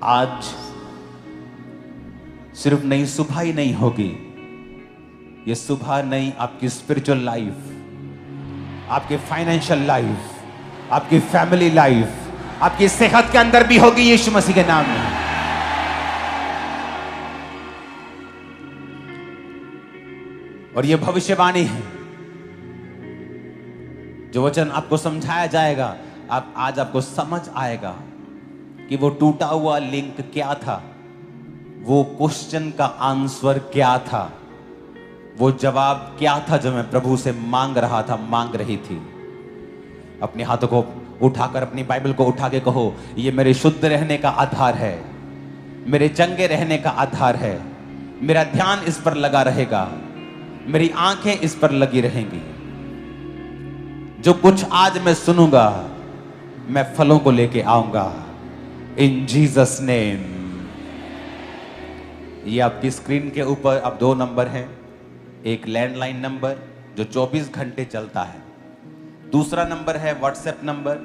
आज सिर्फ नई सुबह ही नहीं होगी, ये सुबह नई आपकी स्पिरिचुअल लाइफ, आपकी फाइनेंशियल लाइफ, आपकी फैमिली लाइफ, आपकी सेहत के अंदर भी होगी यीशु मसीह के नाम में। और ये भविष्यवाणी है, जो वचन आपको समझाया जाएगा, आज आपको समझ आएगा कि वो टूटा हुआ लिंक क्या था, वो क्वेश्चन का आंसर क्या था, वो जवाब क्या था जो मैं प्रभु से मांग रहा था, मांग रही थी। अपने हाथों को उठाकर अपनी बाइबल को उठा के कहो, ये मेरे शुद्ध रहने का आधार है, मेरे चंगे रहने का आधार है, मेरा ध्यान इस पर लगा रहेगा, मेरी आंखें इस पर लगी रहेंगी। जो कुछ आज मैं सुनूंगा, मैं फलों को लेके आऊंगा इन जीसस नेम। ये आपकी स्क्रीन के ऊपर अब 2 नंबर हैं, एक लैंडलाइन नंबर जो 24 घंटे चलता है, दूसरा नंबर है व्हाट्सएप नंबर।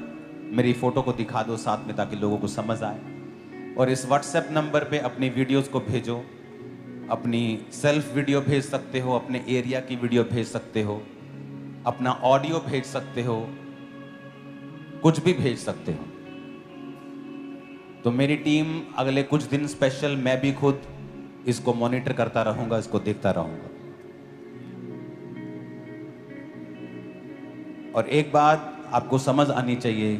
मेरी फोटो को दिखा दो साथ में ताकि लोगों को समझ आए। और इस व्हाट्सएप नंबर पे अपनी वीडियोस को भेजो, अपनी सेल्फ वीडियो भेज सकते हो, अपने एरिया की वीडियो भेज सकते हो, अपना ऑडियो भेज सकते हो, कुछ भी भेज सकते हो। तो मेरी टीम अगले कुछ दिन स्पेशल, मैं भी खुद इसको मॉनिटर करता रहूंगा, इसको देखता रहूंगा। और एक बात आपको समझ आनी चाहिए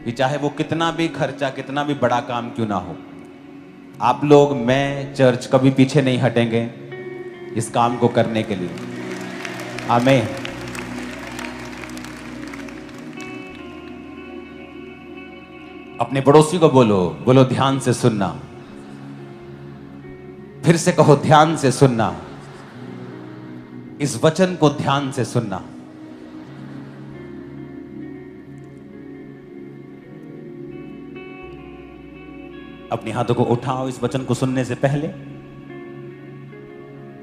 कि चाहे वो कितना भी खर्चा, कितना भी बड़ा काम क्यों ना हो, आप लोग, मैं, चर्च कभी पीछे नहीं हटेंगे इस काम को करने के लिए। आमीन। अपने पड़ोसी को बोलो ध्यान से सुनना। फिर से कहो, ध्यान से सुनना। इस वचन को ध्यान से सुनना। अपने हाथों को उठाओ इस वचन को सुनने से पहले।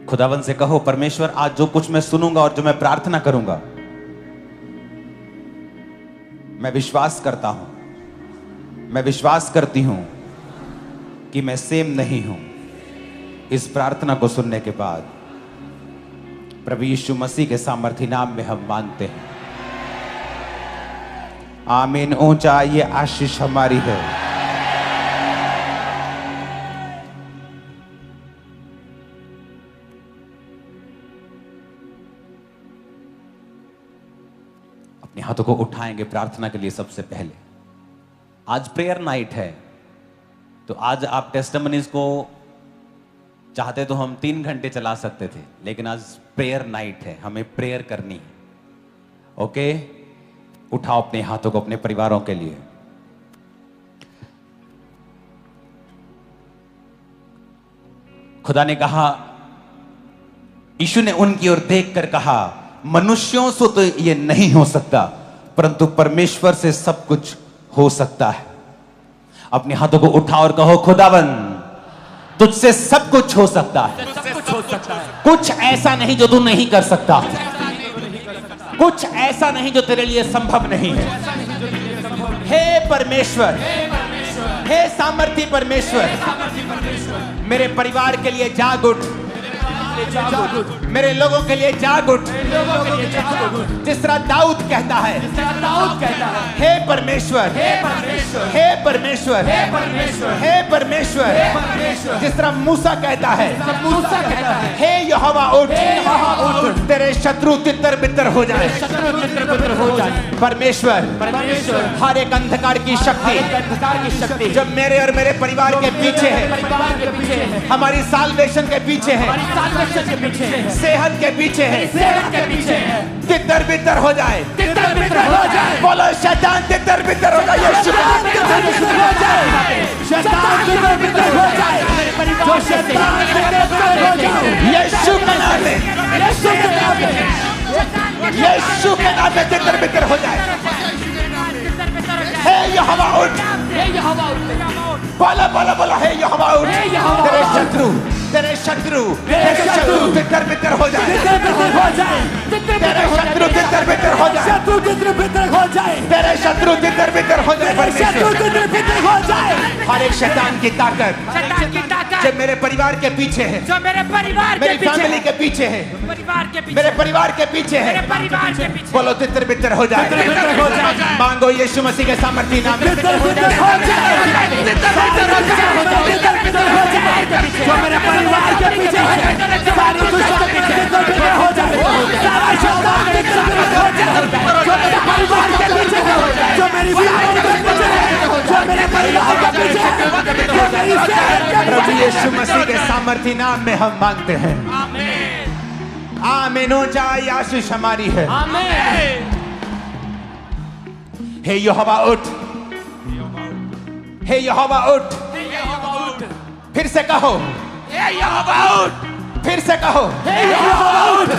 खुदावन से कहो, परमेश्वर आज जो कुछ मैं सुनूंगा और जो मैं प्रार्थना करूंगा, मैं विश्वास करता हूं, मैं विश्वास करती हूं कि मैं सेम नहीं हूं। इस प्रार्थना को सुनने के बाद प्रभु यीशु मसीह के सामर्थी नाम में हम मांगते हैं। आमीन। ऊंचा ये आशीष हमारी है। अपने हाथों को उठाएंगे प्रार्थना के लिए। सबसे पहले आज प्रेयर नाइट है, तो आज आप टेस्टिमनीज को चाहते तो हम 3 घंटे चला सकते थे, लेकिन आज प्रेयर नाइट है, हमें प्रेयर करनी है। ओके, उठाओ अपने हाथों को अपने परिवारों के लिए। खुदा ने कहा, यीशु ने उनकी ओर देखकर कहा, मनुष्यों से तो ये नहीं हो सकता, परंतु परमेश्वर से सब कुछ हो सकता है। अपने हाथों को उठाओ और कहो, खुदावन तुझसे सब कुछ हो सकता है। कुछ ऐसा नहीं जो तू नहीं कर सकता, कुछ ऐसा नहीं जो तेरे लिए संभव नहीं है। हे परमेश्वर, हे सामर्थी परमेश्वर, मेरे परिवार के लिए जाग उठ, मेरे लोगों के लिए जाग उठ। जिस तरह दाऊद कहता है, हे परमेश्वर, हे परमेश्वर, हे परमेश्वर। जिस तरह मूसा कहता है, हे यहोवा उठ, तेरे शत्रु तितर बितर हो जाए। परमेश्वर, हर एक अंधकार की शक्ति जो मेरे और मेरे परिवार के पीछे है, हमारी साल्वेशन के पीछे है, सेहत के पीछे है, तितर बितर हो जाए। बोलो शैतान तितर बितर हो जाए, यीशु का नाम हो जाए। शैतान तितर बितर हो जाए, जो शैतान तितर बितर हो जाए, यीशु का नाम है, यीशु के नाम है, यीशु के नाम में तितर बितर हो जाए। हे यहोवा उठ, बोला बोला बोला, हे यहोवा उठ। तेरे शत्रु तेरे शत्रु तितर बितर हो जाए, तेरे शत्रु तितर बितर हो जाए, तेरे शत्रु तितर बितर हो जाए, हर एक शैतान की ताकत जो मेरे परिवार के पीछे है, जो मेरे परिवार मेरी फैमिली के पीछे है, मेरे परिवार के पीछे है, बोलो तितर बितर हो जाए। मांगो यीशु मसीह के सामर्थी नाम में। जो मेरे परिवार के पीछे है, सारी दुष्टता हो जाए, सारा शैतान हो जाए, जो मेरे परिवार के पीछे है, जो मेरी बीवी के पीछे है, जो मेरे परिवार के पीछे है, प्रभु यीशु मसीह के सामर्थी नाम में हम मांगते हैं। आमीन हो जाए। आशीष हमारी है। हे यहोवा उठ, हे यहोवा उठ, फिर से कहो, हे यहोवा उठ, फिर से कहो, हे यहोवा उठ।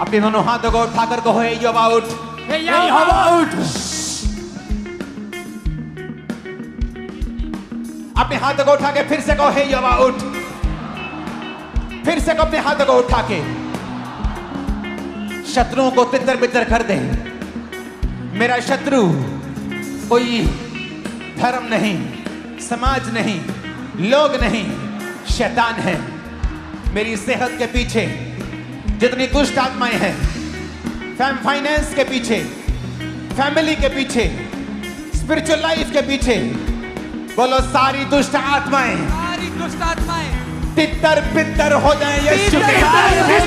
अपने दोनों हाथों को उठाकर कहो, हे यहोवा उठ, हे यहोवा उठ। अपने हाथों को उठा के फिर से कहो, हे यहोवा उठ। फिर से कहो अपने हाथों को उठा के, शत्रुओं को तितर बितर कर दे। मेरा शत्रु कोई धर्म नहीं, समाज नहीं, लोग नहीं, शैतान है। मेरी सेहत के पीछे जितनी दुष्ट आत्माएं हैं, फाइनेंस के पीछे, फैमिली के पीछे, स्पिरिचुअल लाइफ के पीछे, बोलो सारी दुष्ट आत्माएं तितर बितर हो जाए यीशु के नाम में।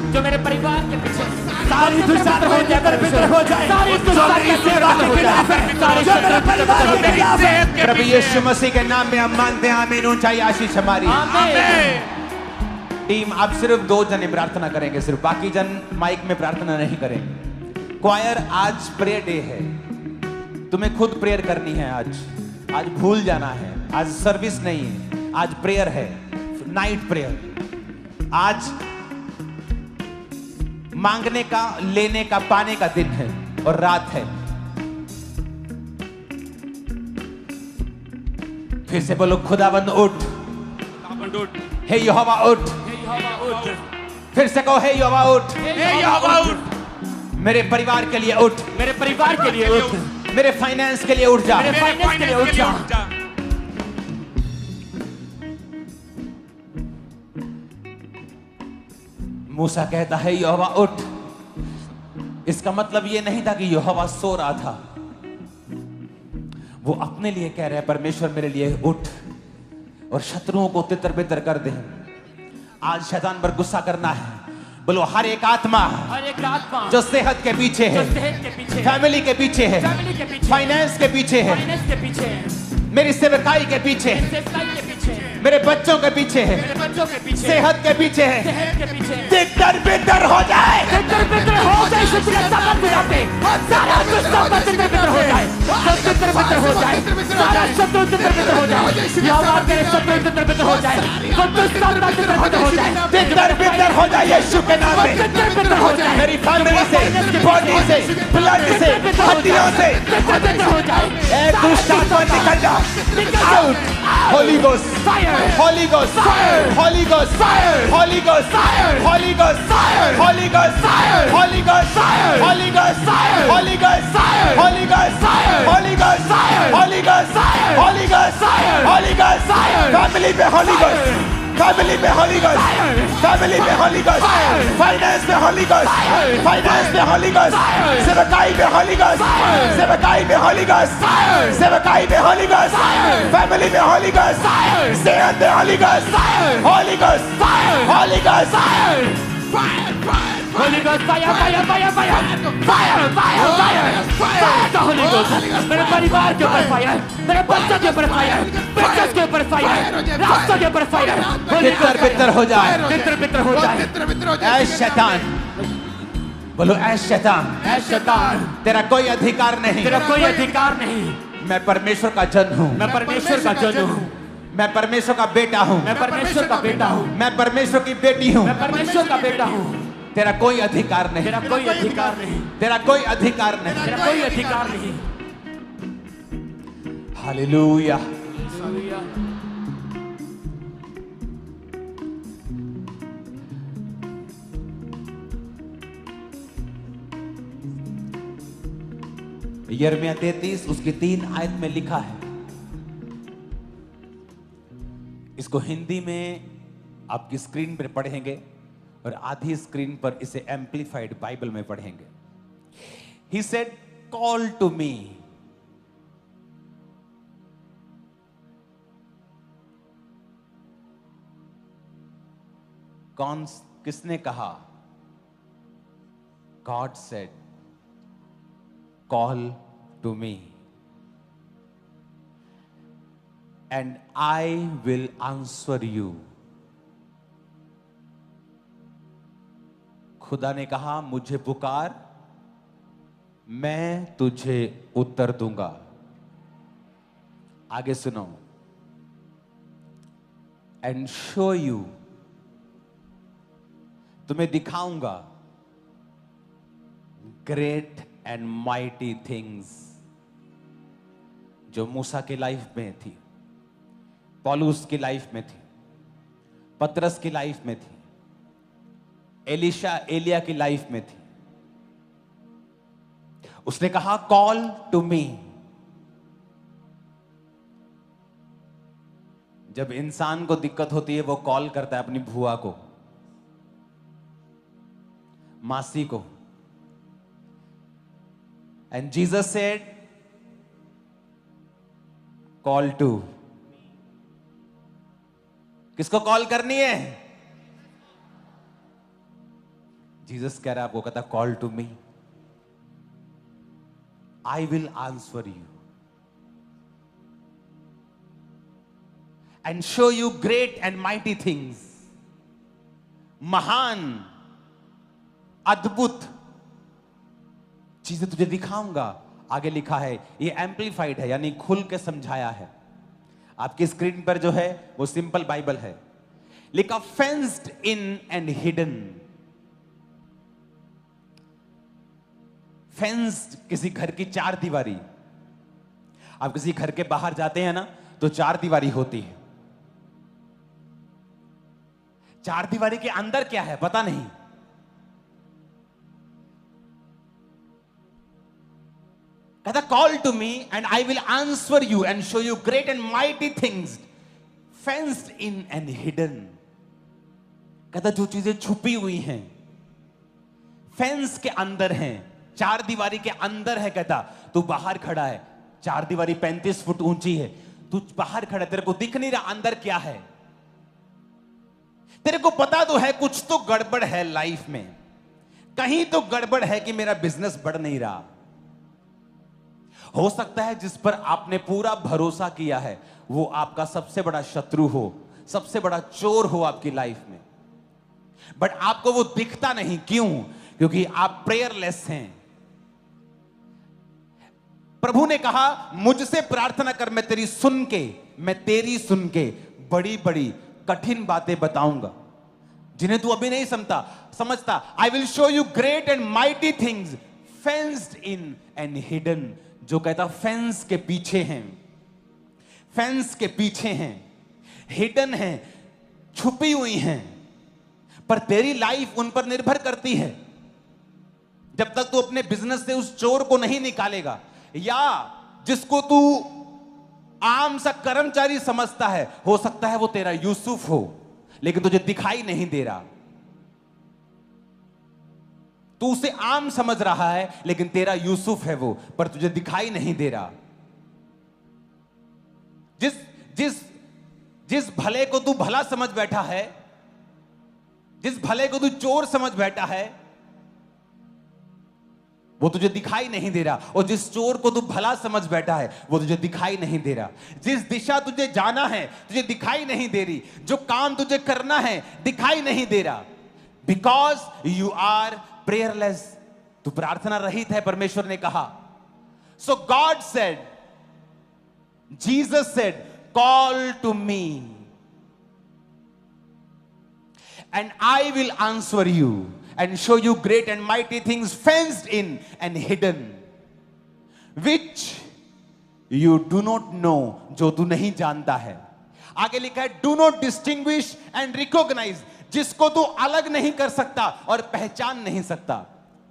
जो मेरे परिवार के पीछे सारी दुष्टता हो जाए, हो जाए, सारी दुष्टता की सेवा के खिलाफ है, जो मेरे परिवार के खिलाफ है। प्रभु यीशु मसीह के नाम में हम मांगते हैं। आमीन। ऊंचाई आशीष हमारी। टीम आप सिर्फ 2 जने प्रार्थना करेंगे, सिर्फ, बाकी जन माइक में प्रार्थना नहीं करेंगे। क्वायर आज प्रेयर डे है, तुम्हें खुद प्रेयर करनी है। आज भूल जाना है, आज सर्विस नहीं है, आज प्रेयर है, नाइट प्रेयर। आज मांगने का, लेने का, पाने का दिन है और रात है। फिर से बोलो, खुदावंद उठ, हे यहोवा उठ। फिर से कहो, हे यहोवा उठ, हे यहोवा उठ। मेरे परिवार के लिए उठ, मेरे परिवार के लिए उठ, मेरे फाइनेंस के लिए उठ जा, मेरे फाइनेंस के लिए उठ जा। मूसा कहता है, यहोवा उठ। इसका मतलब यह नहीं था कि यहोवा सो रहा था, वो अपने लिए कह रहा है, परमेश्वर मेरे लिए उठ और शत्रुओं को तितर बितर कर दे। आज शैतान पर गुस्सा करना है। बोलो, हर एक आत्मा जो सेहत के पीछे है, फैमिली के पीछे है, फाइनेंस के पीछे है, मेरी सेवकाई के पीछे है, मेरे बच्चों के पीछे है, सेहत के पीछे है, तितर बितर हो जाए, तितर बितर हो जाए। सारा दुष्टता तितर बितर हो जाए, तितर बितर हो जाए, सारा शत्रु तितर बितर हो जाए, यहोवा तेरे शत्रु तितर बितर हो जाए, दुष्टता तितर बितर हो जाए, तितर बितर हो जाए यीशु के नाम में। तितर बितर हो जाए, मेरी फैमिली से, बॉडी से, ब्लड से, हड्डियों से तितर बितर हो जाए। एक दुष्ट आत्मा निकल जा, out. Holi ghost fire, Holi ghost fire, Holi ghost fire, Holi ghost fire, Holi ghost fire, Holi ghost fire, Holi ghost fire, Holi ghost fire, Holi ghost fire, Holi ghost fire, Holi ghost fire, Holi ghost fire, Holi ghost fire, Holi ghost fire. Family पे होली गोस्ट, फैमिली पे Holi ghost, family पे Holi ghost, finance पे Holi ghost, finance पे Holi ghost, सेवकाई पे Holi ghost, सेवकाई पे Holi ghost, सेवकाई पे होली गोस्ट, फैमिली पे होली गोस्ट, सेहत पे Holi ghost, Holi ghost, Holi ghost, Holy Ghost, fire, fire, fire, fire, fire, fire, fire, fire, the Holy Ghost, मेरे परिवार के ऊपर फायर, मेरे बच्चों के ऊपर फायर, बिजनेस के ऊपर फायर, रास्तों के ऊपर फायर, तितर बितर हो जाए, तितर बितर हो जाए, ऐ शैतान, बोलो ऐ शैतान, ऐ शैतान, तेरा कोई अधिकार नहीं, तेरा कोई अधिकार नहीं, मैं परमेश्वर का जन हूँ, मैं परमेश्वर का जन हूँ, मैं परमेश्वर का बेटा हूँ, मैं परमेश्वर का बेटा हूँ, मैं परमेश्वर की बेटी हूँ, मैं परमेश्वर का बेटा हूँ, तेरा कोई अधिकार नहीं, तेरा कोई अधिकार नहीं, तेरा कोई अधिकार नहीं, तेरा कोई अधिकार नहीं। हालेलुया। यिर्मयाह 33 उसकी 3 आयत में लिखा है, इसको हिंदी में आपकी स्क्रीन पर पढ़ेंगे और आधी स्क्रीन पर इसे एम्पलीफाइड बाइबल में पढ़ेंगे। He said, call to me. किसने कहा? God said, call to me and I will answer you. खुदा ने कहा मुझे पुकार, मैं तुझे उत्तर दूंगा। आगे सुनो, एंड शो यू, तुम्हें दिखाऊंगा ग्रेट एंड माइटी थिंग्स जो मूसा की लाइफ में थी, पौलुस की लाइफ में थी, पतरस की लाइफ में थी, एलिया की लाइफ में थी। उसने कहा कॉल टू मी। जब इंसान को दिक्कत होती है वो कॉल करता है अपनी बुआ को, मासी को। And Jesus said call to, किसको कॉल करनी है? जीसस कह रहा है आपको, कहता call to me, I will answer you and show you great and mighty things. महान अद्भुत चीजें तुझे दिखाऊंगा। आगे लिखा है, ये एम्पलीफाइड है यानी खुल के समझाया है। आपकी स्क्रीन पर जो है वो सिंपल बाइबल है, लिखा fenced in and hidden. Fenced किसी घर की चार दीवारी। आप किसी घर के बाहर जाते हैं ना तो चार दीवारी होती है। चार दीवारी के अंदर क्या है पता नहीं। कहता call to me and I will answer you and show you great and mighty things fenced in and hidden. कहता जो चीजें छुपी हुई हैं, फेंस के अंदर हैं, चार दीवारी के अंदर है। कहता तू बाहर खड़ा है, चार दीवारी 35 फुट ऊंची है, तू बाहर खड़ा है, तेरे को दिख नहीं रहा अंदर क्या है। तेरे को पता तो है कुछ तो गड़बड़ है लाइफ में, कहीं तो गड़बड़ है कि मेरा बिजनेस बढ़ नहीं रहा। हो सकता है जिस पर आपने पूरा भरोसा किया है वो आपका सबसे बड़ा शत्रु हो, सबसे बड़ा चोर हो आपकी लाइफ में, बट आपको वो दिखता नहीं। क्यों? क्योंकि आप प्रेयरलेस हैं। प्रभु ने कहा मुझसे प्रार्थना कर, मैं तेरी सुन के बड़ी बड़ी कठिन बातें बताऊंगा जिन्हें तू अभी नहीं समझता। I will show you great and mighty things fenced in and hidden. जो कहता फेंस के पीछे हैं, फेंस के पीछे हैं, हिडन हैं, छुपी हुई हैं, पर तेरी लाइफ उन पर निर्भर करती है। जब तक तू अपने बिजनेस से उस चोर को नहीं निकालेगा, या जिसको तू आम सा कर्मचारी समझता है, हो सकता है वो तेरा यूसुफ हो लेकिन तुझे दिखाई नहीं दे रहा। तू उसे आम समझ रहा है लेकिन तेरा यूसुफ है वो, पर तुझे दिखाई नहीं दे रहा। जिस भले को तू भला समझ बैठा है जिस भले को तू चोर समझ बैठा है वो तुझे दिखाई नहीं दे रहा, और जिस चोर को तू भला समझ बैठा है वो तुझे दिखाई नहीं दे रहा। जिस दिशा तुझे जाना है तुझे दिखाई नहीं दे रही, जो काम तुझे करना है दिखाई नहीं दे रहा, बिकॉज यू आर प्रेयरलेस। तू प्रार्थना रहित है, परमेश्वर ने कहा। So God said, Jesus said, call to me and I will answer you and show you great and mighty things fenced in and hidden, which you do not know, जो तू नहीं जानता है। आगे लिखा है do not distinguish and recognize, जिसको तू अलग नहीं कर सकता और पहचान नहीं सकता।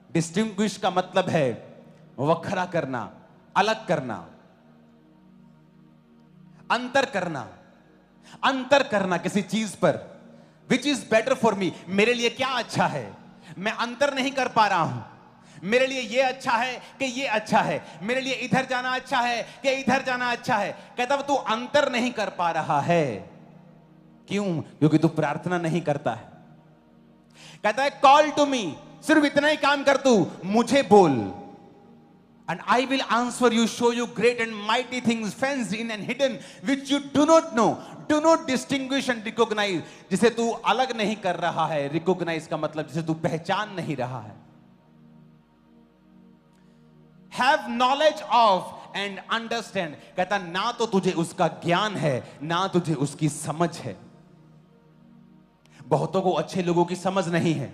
डिस्टिंग्विश का मतलब है वखरा करना, अलग करना, अंतर करना किसी चीज पर। Which is better for me, मेरे लिए क्या अच्छा है, मैं अंतर नहीं कर पा रहा हूं। मेरे लिए ये अच्छा है कि ये अच्छा है, मेरे लिए इधर जाना अच्छा है कि इधर जाना अच्छा है। कहता तू अंतर नहीं कर पा रहा है। क्यों? क्योंकि तू प्रार्थना नहीं करता है। कहता है कॉल टू मी, सिर्फ इतना ही काम कर, तू मुझे बोल। And I will answer you, show you great and mighty things fenced in and hidden, which you do not know. Do not distinguish and recognize, जिसे तू अलग नहीं कर रहा है। Recognize का मतलब जिसे तू पहचान नहीं रहा है। Have knowledge of and understand, कहता ना तो तुझे उसका ज्ञान है ना तुझे उसकी समझ है। बहुतों को अच्छे लोगों की समझ नहीं है,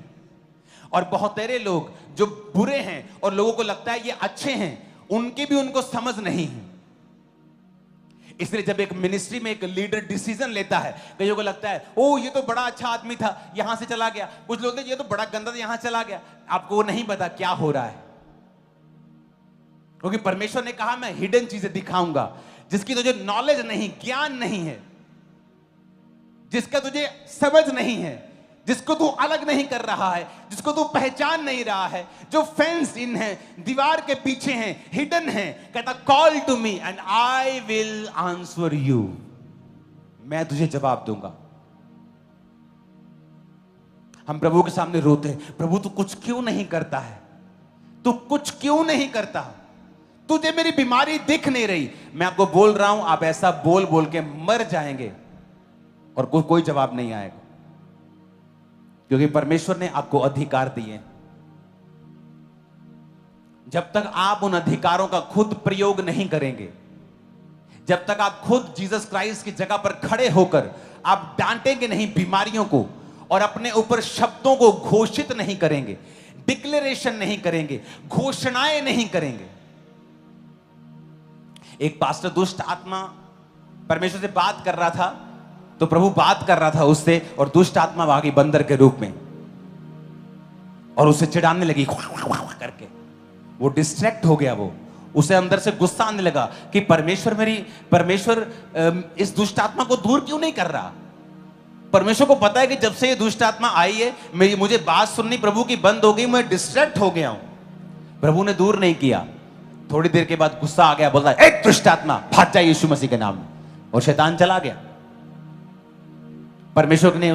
और बहुत तेरे लोग जो बुरे हैं और लोगों को लगता है ये अच्छे हैं, उनकी भी उनको समझ नहीं है। इसलिए जब एक मिनिस्ट्री में एक लीडर डिसीजन लेता है, कईयों को लगता है ओ ये तो बड़ा अच्छा आदमी था, यहां से चला गया। कुछ लोग ये तो बड़ा गंदा था, यहां चला गया। आपको वो नहीं पता क्या हो रहा है, क्योंकि परमेश्वर ने कहा मैं हिडन चीजें दिखाऊंगा, जिसकी तुझे नॉलेज नहीं, ज्ञान नहीं है, जिसका तुझे समझ नहीं है, जिसको तू अलग नहीं कर रहा है, जिसको तू पहचान नहीं रहा है, जो फेंस इन है, दीवार के पीछे हैं, हिडन है। कहता call to me and I will answer you, मैं तुझे जवाब दूंगा। हम प्रभु के सामने रोते हैं, प्रभु तू कुछ क्यों नहीं करता है, तू कुछ क्यों नहीं करता, तुझे मेरी बीमारी दिख नहीं रही। मैं आपको बोल रहा हूं, आप ऐसा बोल बोल के मर जाएंगे और कोई जवाब नहीं आएगा, क्योंकि परमेश्वर ने आपको अधिकार दिए। जब तक आप उन अधिकारों का खुद प्रयोग नहीं करेंगे, जब तक आप खुद जीसस क्राइस्ट की जगह पर खड़े होकर आप डांटेंगे नहीं बीमारियों को, और अपने ऊपर शब्दों को घोषित नहीं करेंगे, डिक्लेरेशन नहीं करेंगे, घोषणाएं नहीं करेंगे। एक पास्टर दुष्ट आत्मा परमेश्वर से बात कर रहा था, तो प्रभु बात कर रहा था उससे, और दुष्ट आत्मा आ गई बंदर के रूप में और उसे चिढ़ाने लगी करके। वो डिस्ट्रैक्ट हो गया, वो उसे अंदर से गुस्सा आने लगा कि परमेश्वर इस दुष्ट आत्मा को दूर क्यों नहीं कर रहा। परमेश्वर को पता है कि जब से ये दुष्ट आत्मा आई है, मुझे बात सुननी प्रभु की बंद हो गई, मैं डिस्ट्रैक्ट हो गया हूं। प्रभु ने दूर नहीं किया। थोड़ी देर के बाद गुस्सा आ गया, बोलता है ए दुष्ट आत्मा भाग जा यीशु मसीह के नाम में, और शैतान चला गया। परमेश्वर ने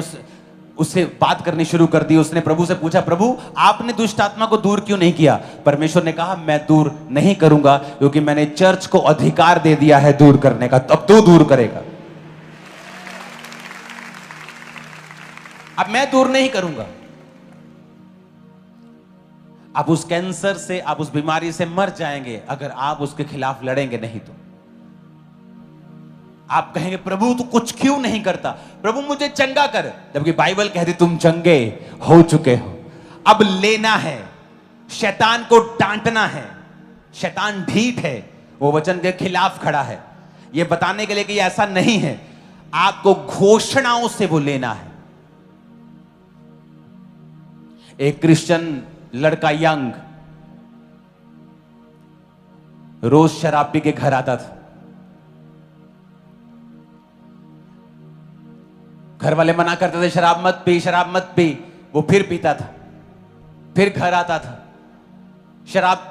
उससे बात करनी शुरू कर दी। उसने प्रभु से पूछा, प्रभु आपने दुष्ट आत्मा को दूर क्यों नहीं किया? परमेश्वर ने कहा मैं दूर नहीं करूंगा, क्योंकि मैंने चर्च को अधिकार दे दिया है दूर करने का, अब तू दूर करेगा। अब मैं दूर नहीं करूंगा। आप उस कैंसर से, आप उस बीमारी से मर जाएंगे अगर आप उसके खिलाफ लड़ेंगे नहीं तो। आप कहेंगे प्रभु तू कुछ क्यों नहीं करता, प्रभु मुझे चंगा कर, जबकि बाइबल कहती तुम चंगे हो चुके हो। अब लेना है, शैतान को डांटना है। शैतान ढीठ है, वो वचन के खिलाफ खड़ा है, ये बताने के लिए कि ऐसा नहीं है। आपको घोषणाओं से वो लेना है। एक क्रिश्चियन लड़का यंग रोज शराब पी के घर आता था। घर वाले मना करते थे शराब मत पी, शराब मत पी, वो फिर पीता था, फिर घर आता था। शराब,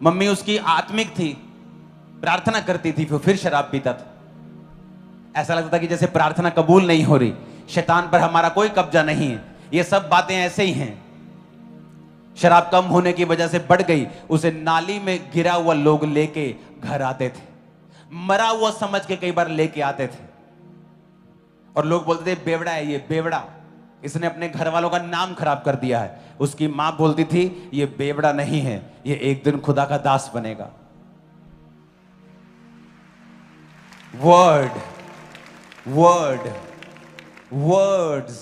मम्मी उसकी आत्मिक थी, प्रार्थना करती थी, फिर शराब पीता था। ऐसा लगता था कि जैसे प्रार्थना कबूल नहीं हो रही, शैतान पर हमारा कोई कब्जा नहीं है। ये सब बातें ऐसे ही हैं। शराब कम होने की वजह से बढ़ गई, उसे नाली में गिरा हुआ लोग लेके घर आते थे, मरा हुआ समझ के कई बार लेके आते थे, और लोग बोलते थे बेवड़ा है ये, बेवड़ा, इसने अपने घर वालों का नाम खराब कर दिया है। उसकी मां बोलती थी ये बेवड़ा नहीं है, ये एक दिन खुदा का दास बनेगा। वर्ड वर्ड वर्ड्स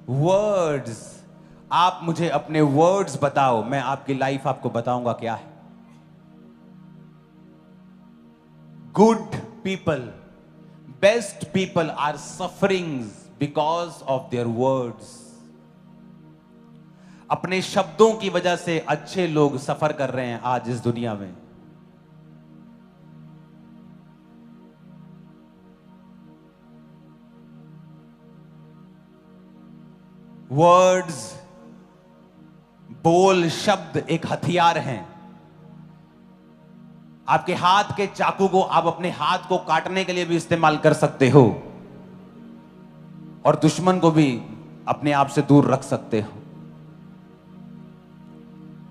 वर्ड्स, आप मुझे अपने वर्ड्स बताओ, मैं आपकी लाइफ आपको बताऊंगा क्या है। Good people, best people are suffering because of their words. अपने शब्दों की वजह से अच्छे लोग सफर कर रहे हैं आज इस दुनिया में। वर्ड्स, बोल, शब्द एक हथियार हैं। आपके हाथ के चाकू को आप अपने हाथ को काटने के लिए भी इस्तेमाल कर सकते हो, और दुश्मन को भी अपने आप से दूर रख सकते हो।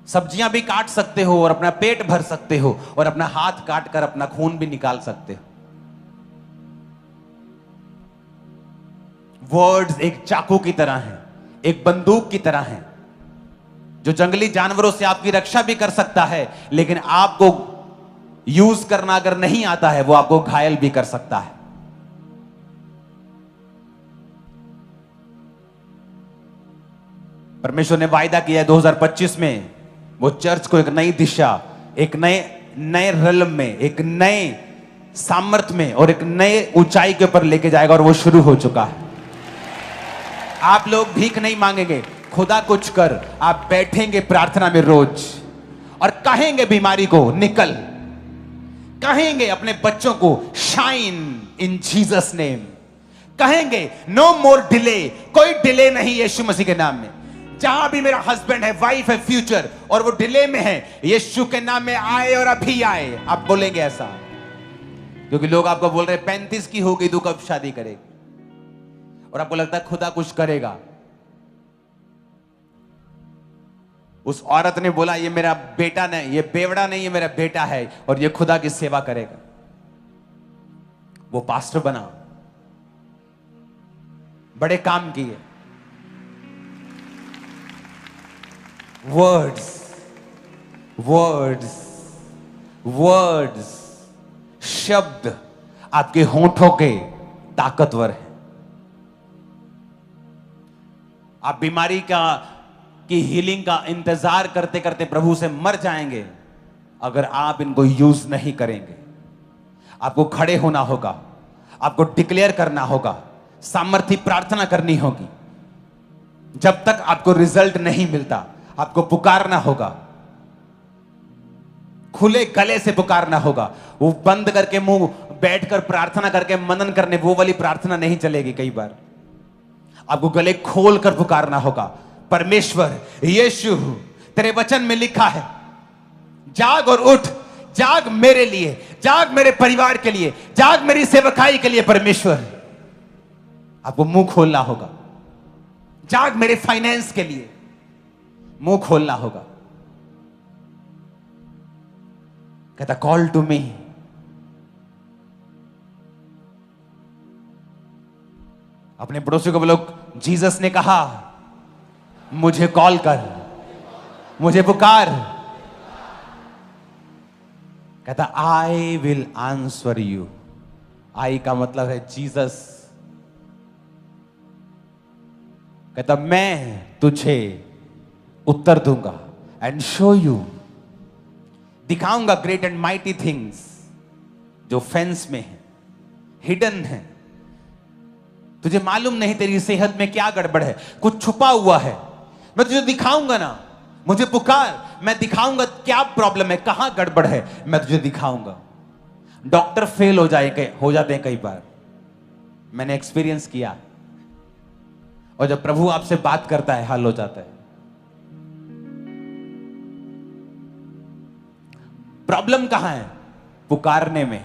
सब्जियां भी काट सकते हो और अपना पेट भर सकते हो, और अपना हाथ काट कर अपना खून भी निकाल सकते हो। वर्ड्स एक चाकू की तरह हैं, एक बंदूक की तरह हैं, जो जंगली जानवरों से आपकी रक्षा भी कर सकता है, लेकिन आपको यूज करना अगर नहीं आता है वो आपको घायल भी कर सकता है। परमेश्वर ने वायदा किया है 2025 में वो चर्च को एक नई दिशा, एक नए रिल्म में, एक नए सामर्थ में और एक नए ऊंचाई के ऊपर लेके जाएगा, और वो शुरू हो चुका है। आप लोग भीख नहीं मांगेंगे, खुदा कुछ कर, आप बैठेंगे प्रार्थना में रोज और कहेंगे बीमारी को निकल, कहेंगे अपने बच्चों को शाइन इन जीसस नेम, कहेंगे नो मोर डिले, कोई डिले नहीं यीशु मसीह के नाम में। जहां भी मेरा हस्बैंड है, वाइफ है, फ्यूचर, और वो डिले में है, यीशु के नाम में आए और अभी आए। आप बोलेंगे ऐसा, क्योंकि लोग आपको बोल रहे 35 की हो गई, तू कब शादी करेगी, और आपको लगता है खुदा कुछ करेगा। उस औरत ने बोला ये मेरा बेटा नहीं, ये बेवड़ा नहीं, ये मेरा बेटा है, और ये खुदा की सेवा करेगा। वो पास्टर बना, बड़े काम किए। वर्ड्स वर्ड्स वर्ड्स, शब्द आपके होंठों के ताकतवर है। आप बीमारी की हीलिंग का इंतजार करते करते प्रभु से मर जाएंगे अगर आप इनको यूज नहीं करेंगे। आपको खड़े होना होगा, आपको डिक्लेयर करना होगा, सामर्थी प्रार्थना करनी होगी। जब तक आपको रिजल्ट नहीं मिलता आपको पुकारना होगा, खुले गले से पुकारना होगा। वो बंद करके मुंह बैठकर प्रार्थना करके मनन करने, वो वाली प्रार्थना नहीं चलेगी। कई बार आपको गले खोल कर पुकारना होगा, परमेश्वर यीशु तेरे वचन में लिखा है, जाग और उठ, जाग मेरे लिए, जाग मेरे परिवार के लिए, जाग मेरी सेवकाई के लिए। परमेश्वर आपको मुंह खोलना होगा, जाग मेरे फाइनेंस के लिए, मुंह खोलना होगा। कहता कॉल टू मी। अपने पड़ोसी को बोलो, जीसस ने कहा मुझे कॉल कर, मुझे पुकार। कहता आई विल आंसर यू। आई का मतलब है जीसस। कहता मैं तुझे उत्तर दूंगा, एंड शो यू, दिखाऊंगा ग्रेट एंड माइटी थिंग्स जो फेंस में है, हिडन है। तुझे मालूम नहीं तेरी सेहत में क्या गड़बड़ है, कुछ छुपा हुआ है, मैं तुझे दिखाऊंगा ना। मुझे पुकार, मैं दिखाऊंगा क्या प्रॉब्लम है, कहां गड़बड़ है, मैं तुझे दिखाऊंगा। डॉक्टर फेल हो जाते हैं कई बार, मैंने एक्सपीरियंस किया, और जब प्रभु आपसे बात करता है हल हो जाता है। प्रॉब्लम कहां है? पुकारने में।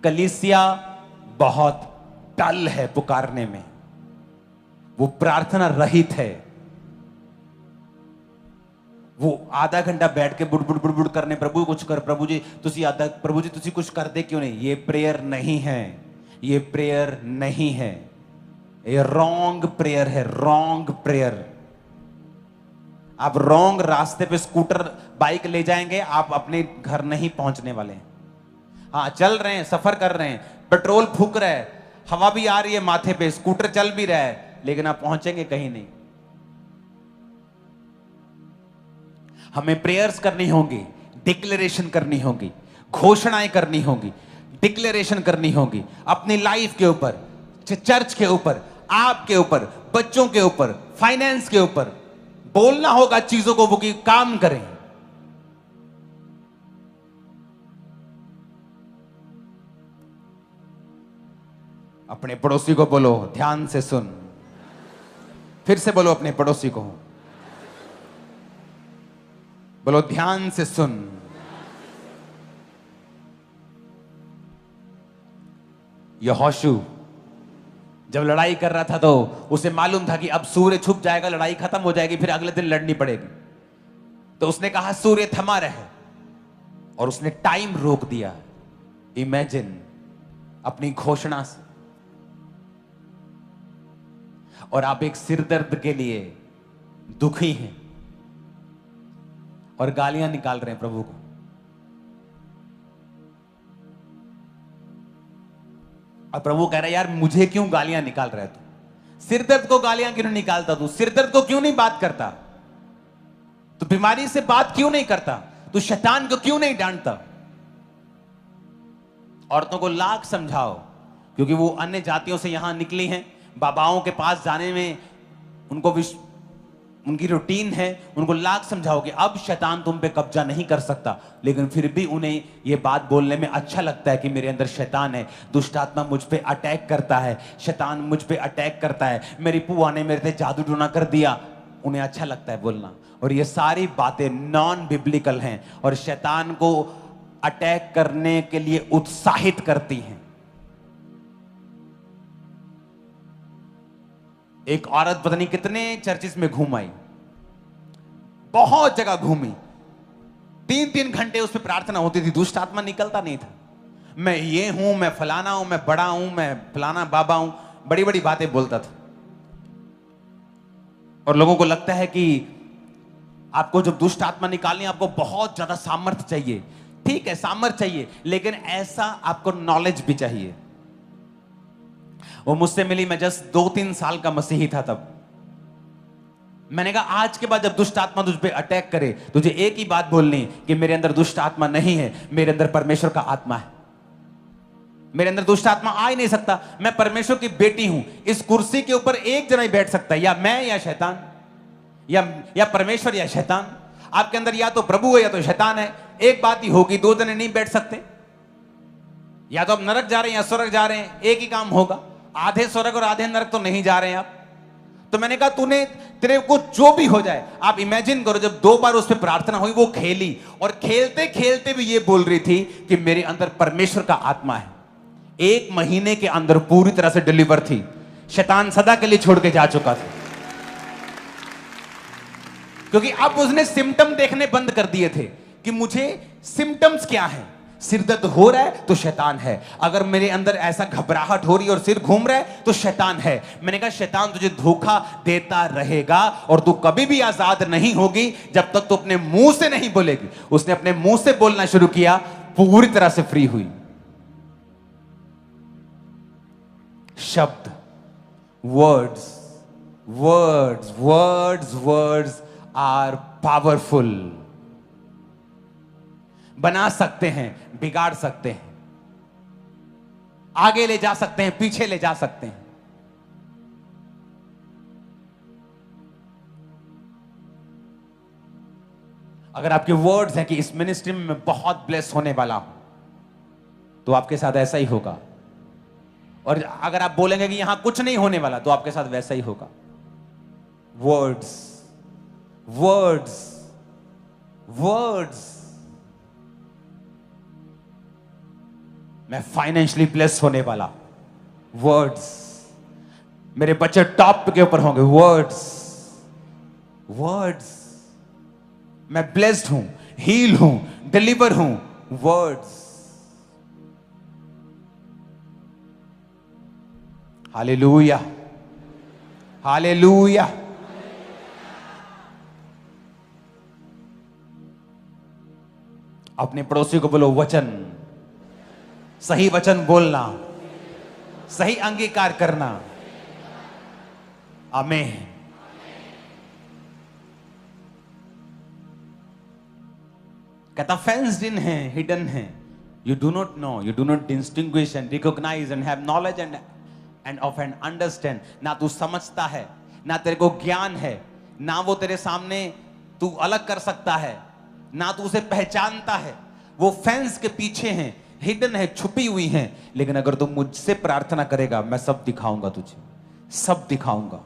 कलीसिया बहुत टल है पुकारने में, वो प्रार्थना रहित है, वो आधा घंटा बैठ के बुड़ बुड़ बुड़ बुड़ करने, प्रभु कुछ कर, प्रभु जी तुसी कुछ कर दे क्यों नहीं। ये प्रेयर नहीं है, ये प्रेयर नहीं है, ये रॉन्ग प्रेयर है, रॉन्ग प्रेयर। आप रॉन्ग रास्ते पे स्कूटर बाइक ले जाएंगे, आप अपने घर नहीं पहुंचने वाले हैं। हाँ, चल रहे हैं, सफर कर रहे हैं, पेट्रोल फूक रहा है, हवा भी आ रही है माथे पे, स्कूटर चल भी रहा है, लेकिन आप पहुंचेंगे कहीं नहीं। हमें प्रेयर्स करनी होंगी, डिक्लेरेशन करनी होगी, घोषणाएं करनी होगी, डिक्लेरेशन करनी होगी अपनी लाइफ के ऊपर, चर्च के ऊपर, आपके ऊपर, बच्चों के ऊपर, फाइनेंस के ऊपर। बोलना होगा चीजों को, वो की काम करें। अपने पड़ोसी को बोलो, ध्यान से सुन। फिर से बोलो अपने पड़ोसी को, बोलो ध्यान से सुन। यहोशू जब लड़ाई कर रहा था तो उसे मालूम था कि अब सूर्य छुप जाएगा, लड़ाई खत्म हो जाएगी, फिर अगले दिन लड़नी पड़ेगी। तो उसने कहा सूर्य थमा रहे, और उसने टाइम रोक दिया। इमेजिन, अपनी घोषणा से। और आप एक सिरदर्द के लिए दुखी हैं और गालियां निकाल रहे हैं प्रभु को। और प्रभु कह रहा है, यार मुझे क्यों गालियां निकाल रहा है तू? सिरदर्द को गालियां क्यों नहीं निकालता तू? सिरदर्द को क्यों नहीं बात करता? तू बीमारी से बात क्यों नहीं करता? तू शैतान को क्यों नहीं डांटता? औरतों को लाख समझाओ, क्योंकि वो अन्य जातियों से यहां निकली हैं। बाबाओं के पास जाने में उनकी रूटीन है। उनको लाख समझाओ कि अब शैतान तुम पे कब्जा नहीं कर सकता, लेकिन फिर भी उन्हें यह बात बोलने में अच्छा लगता है कि मेरे अंदर शैतान है, दुष्ट आत्मा मुझ पे अटैक करता है, शैतान मुझ पे अटैक करता है, मेरी पुआ ने मेरे पे जादू टोना कर दिया। उन्हें अच्छा लगता है बोलना। और ये सारी बातें नॉन बिब्लिकल हैं और शैतान को अटैक करने के लिए उत्साहित करती हैं। एक औरत पता नहीं कितने चर्चिस में घूम आई, बहुत जगह घूमी, 3-3 घंटे उस पर प्रार्थना होती थी, दुष्ट आत्मा निकलता नहीं था। मैं ये हूं, मैं फलाना हूं, मैं बड़ा हूं, मैं फलाना बाबा हूं, बड़ी बड़ी बातें बोलता था। और लोगों को लगता है कि आपको जब दुष्ट आत्मा निकालनी, आपको बहुत ज्यादा सामर्थ्य चाहिए। ठीक है, सामर्थ्य चाहिए, लेकिन ऐसा आपको नॉलेज भी चाहिए। वो मुझसे मिली, मैं जस्ट 2-3 साल का मसीही था तब। मैंने कहा आज के बाद जब दुष्ट आत्मा तुझ पे अटैक करे, तुझे एक ही बात बोलनी कि मेरे अंदर दुष्ट आत्मा नहीं है, मेरे अंदर परमेश्वर का आत्मा है। मेरे अंदर दुष्ट आत्मा आ ही नहीं सकता, मैं परमेश्वर की बेटी हूं। इस कुर्सी के ऊपर एक जना ही बैठ सकता है, या मैं या शैतान, या परमेश्वर या शैतान। आपके अंदर या तो प्रभु है या तो शैतान है, एक बात ही होगी, 2 जने नहीं बैठ सकते। या तो आप नरक जा रहे हैं या स्वर्ग जा रहे हैं, एक ही काम होगा। आधे स्वर्ग और आधे नरक तो नहीं जा रहे हैं आप। तो मैंने कहा तेरे को जो भी हो जाए, आप इमेजिन करो जब 2 बार उस पर प्रार्थना हुई, वो खेली और खेलते खेलते भी ये बोल रही थी कि मेरे अंदर परमेश्वर का आत्मा है। 1 महीने के अंदर पूरी तरह से डिलीवर थी। शैतान सदा के लिए छोड़ के जा चुका था, क्योंकि अब उसने सिम्टम देखने बंद कर दिए थे कि मुझे सिम्टम्स क्या है। सिर दर्द हो रहा है तो शैतान है, अगर मेरे अंदर ऐसा घबराहट हो रही है और सिर घूम रहा है तो शैतान है। मैंने कहा शैतान तुझे धोखा देता रहेगा और तू कभी भी आजाद नहीं होगी जब तक तू अपने मुंह से नहीं बोलेगी। उसने अपने मुंह से बोलना शुरू किया, पूरी तरह से फ्री हुई। शब्द, words words words words are powerful. बना सकते हैं, बिगाड़ सकते हैं, आगे ले जा सकते हैं, पीछे ले जा सकते हैं। अगर आपके वर्ड्स हैं कि इस मिनिस्ट्री में मैं बहुत ब्लेस होने वाला हूं, तो आपके साथ ऐसा ही होगा। और अगर आप बोलेंगे कि यहां कुछ नहीं होने वाला, तो आपके साथ वैसा ही होगा। Words words words. मैं फाइनेंशियली ब्लेस होने वाला, वर्ड्स। मेरे बच्चे टॉप के ऊपर होंगे, वर्ड्स वर्ड्स। मैं ब्लेस्ड हूं, हील हूं, डिलीवर हूं। वर्ड्स। Hallelujah, hallelujah. अपने पड़ोसी को बोलो वचन, सही वचन बोलना, सही अंगीकार करना। आमीन। कहता फेंस्ड इन है, हिडन है। You do not know, you do not distinguish and recognise and have knowledge and of and understand. ना तू समझता है, ना तेरे को ज्ञान है, ना वो तेरे सामने तू अलग कर सकता है, ना तू उसे पहचानता है। वो फेंस के पीछे हैं, हिडन है, छुपी हुई हैं। लेकिन अगर तू मुझसे प्रार्थना करेगा, मैं सब दिखाऊंगा तुझे, सब दिखाऊंगा।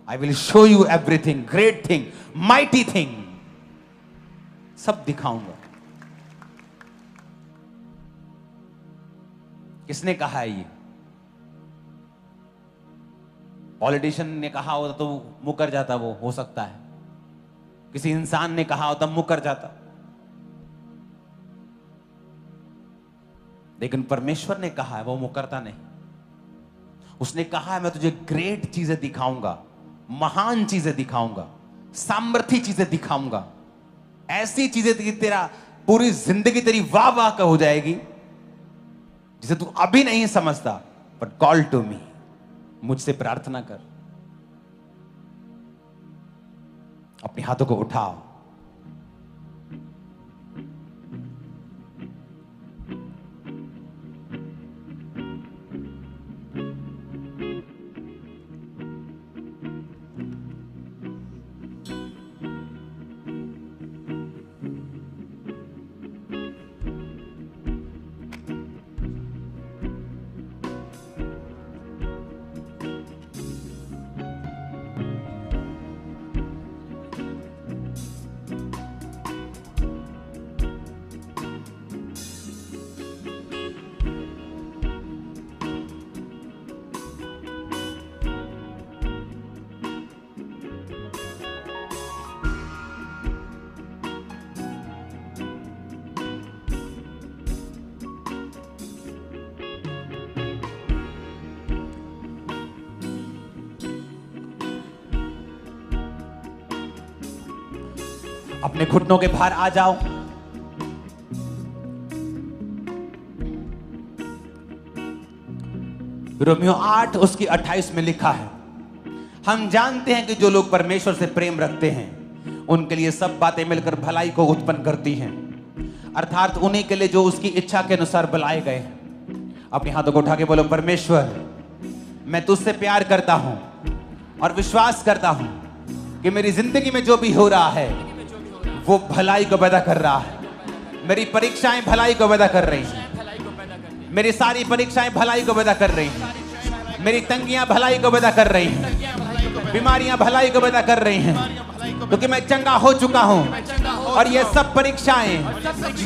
I will show you everything, great thing, mighty thing, सब दिखाऊंगा। किसने कहा है ये? पॉलिटिशियन ने कहा होता तो मुकर जाता, वो हो सकता है। किसी इंसान ने कहा होता मुकर जाता, लेकिन परमेश्वर ने कहा है, वो मुकरता नहीं। उसने कहा है मैं तुझे ग्रेट चीजें दिखाऊंगा, महान चीजें दिखाऊंगा, सामर्थ्य चीजें दिखाऊंगा, ऐसी चीजें कि तेरा पूरी जिंदगी तेरी वाह वाह का हो जाएगी, जिसे तू अभी नहीं समझता। बट कॉल टू मी, मुझसे प्रार्थना कर। अपने हाथों को उठाओ। अपने घुटनों के बाहर आ जाओ। रोमियो 8 उसकी 28 में लिखा है, हम जानते हैं कि जो लोग परमेश्वर से प्रेम रखते हैं उनके लिए सब बातें मिलकर भलाई को उत्पन्न करती हैं, अर्थात उन्हीं के लिए जो उसकी इच्छा के अनुसार बुलाए गए। अपने हाथों को उठा के बोलो, परमेश्वर मैं तुझसे प्यार करता हूं और विश्वास करता हूं कि मेरी जिंदगी में जो भी हो रहा है वो भलाई को पैदा कर रहा है। मेरी परीक्षाएं भलाई को पैदा कर रही हैं, मेरी सारी परीक्षाएं भलाई को पैदा कर रही हैं, मेरी तंगियां भलाई को पैदा कर रही हैं, बीमारियां भलाई को पैदा कर रही हैं, क्योंकि मैं चंगा हो चुका हूं और ये सब परीक्षाएं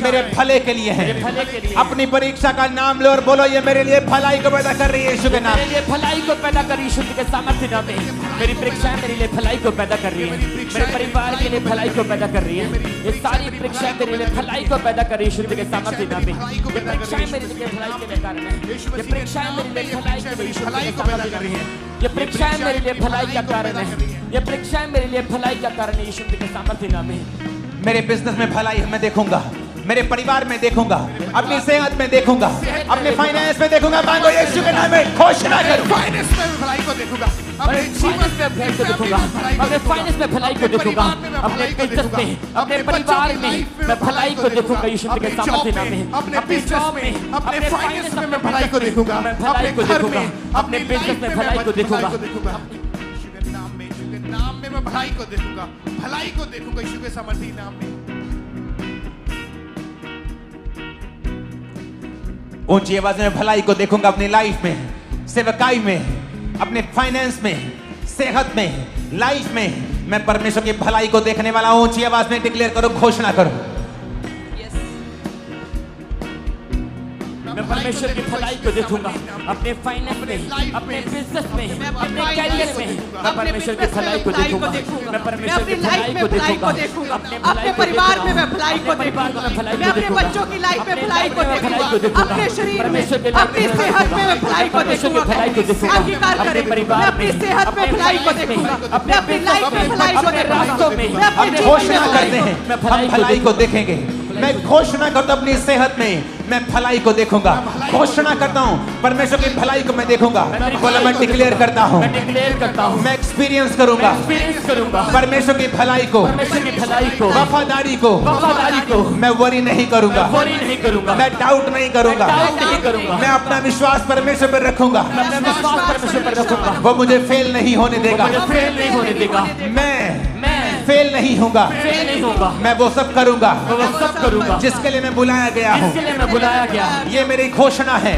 मेरे भले के लिए हैं। अपनी परीक्षा का नाम लो और बोलो, ये मेरे लिए भलाई को पैदा कर रही है यीशु के नाम। मेरे लिए भलाई को पैदा कर रही है यीशु के सामर्थ्य नाम में। मेरी परीक्षाएं मेरे लिए भलाई को पैदा कर रही है, मेरे परिवार के लिए भलाई को पैदा कर रही है। ये सारी परीक्षाएं मेरे लिए भलाई को पैदा कर रही है यीशु के सामर्थ्य नाम में। ये परीक्षाएं मेरे लिए भलाई के कारण है, ये परीक्षाएं मेरे लिए भलाई के यीशु के सामर्थ्य नाम में। ये परीक्षाएं मेरे लिए भलाई का कारण है, ये परीक्षाएं मेरे लिए भलाई का कारण है यीशु के सामर्थ्य नाम में। मेरे बिजनेस में भलाई मैं देखूंगा, मेरे परिवार में देखूंगा, अपनी सेहत में देखूंगा, अपने फाइनेंस में देखूंगा। मांगो यीशु के नाम में, घोषणा करो। फाइनेंस में भलाई को देखूंगा, अपने जीवन में भलाई को देखूंगा, अपने फाइनेंस में भलाई को देखूंगा, अपने बिजनेस में, अपने परिवार में मैं भलाई को देखूंगा यीशु के सामर्थ्य नाम में। अपने जॉब में, अपने फाइनेंस में मैं भलाई को देखूंगा, भलाई को देखूंगा, अपने बिजनेस में भलाई को देखूंगा। नाम में मैं भलाई को देखूंगा, भलाई को देखूंगा यीशु के सामर्थ्य नाम में। ऊंची आवाज में भलाई को देखूंगा अपनी लाइफ में, सेवकाई में, अपने फाइनेंस में, सेहत में, लाइफ में मैं परमेश्वर की भलाई को देखने वाला हूं। ऊंची आवाज में डिक्लेयर करो, घोषणा करो। मैं परमेश्वर की भलाई को देखूंगा अपने फाइनेंस में, अपने बिजनेस में, अपने कैरियर में। मैं परमेश्वर की भलाई को देखूंगा, मैं परमेश्वर की भलाई को देखूंगा, अपने परिवार में मैं भलाई को देखूंगा, मैं अपने बच्चों की लाइफ में भलाई को देखूंगा, अपने शरीर में, अपनी सेहत में मैं भलाई को देखूंगा। अंगीकार करें, मैं अपनी सेहत में भलाई को देखूंगा, मैं अपनी लाइफ में भलाई को देखूंगा, हम घोषणा करते हैं हम भलाई को देखेंगे। मैं घोषणा करता हूं अपनी सेहत में मैं भलाई को देखूंगा। घोषणा करता हूं परमेश्वर की भलाई को मैं देखूंगा। बोला मैं डिक्लेयर करता हूं, मैं एक्सपीरियंस करूंगा परमेश्वर की भलाई को, वफादारी को मैं वरी नहीं करूंगा, मैं डाउट नहीं करूंगा, मैं अपना विश्वास परमेश्वर पर रखूंगा। वो मुझे फेल नहीं होने देगा, मैं फेल नहीं होगा, मैं वो सब करूंगा जिसके लिए मैं बुलाया गया हूँ। ये मेरी घोषणा है,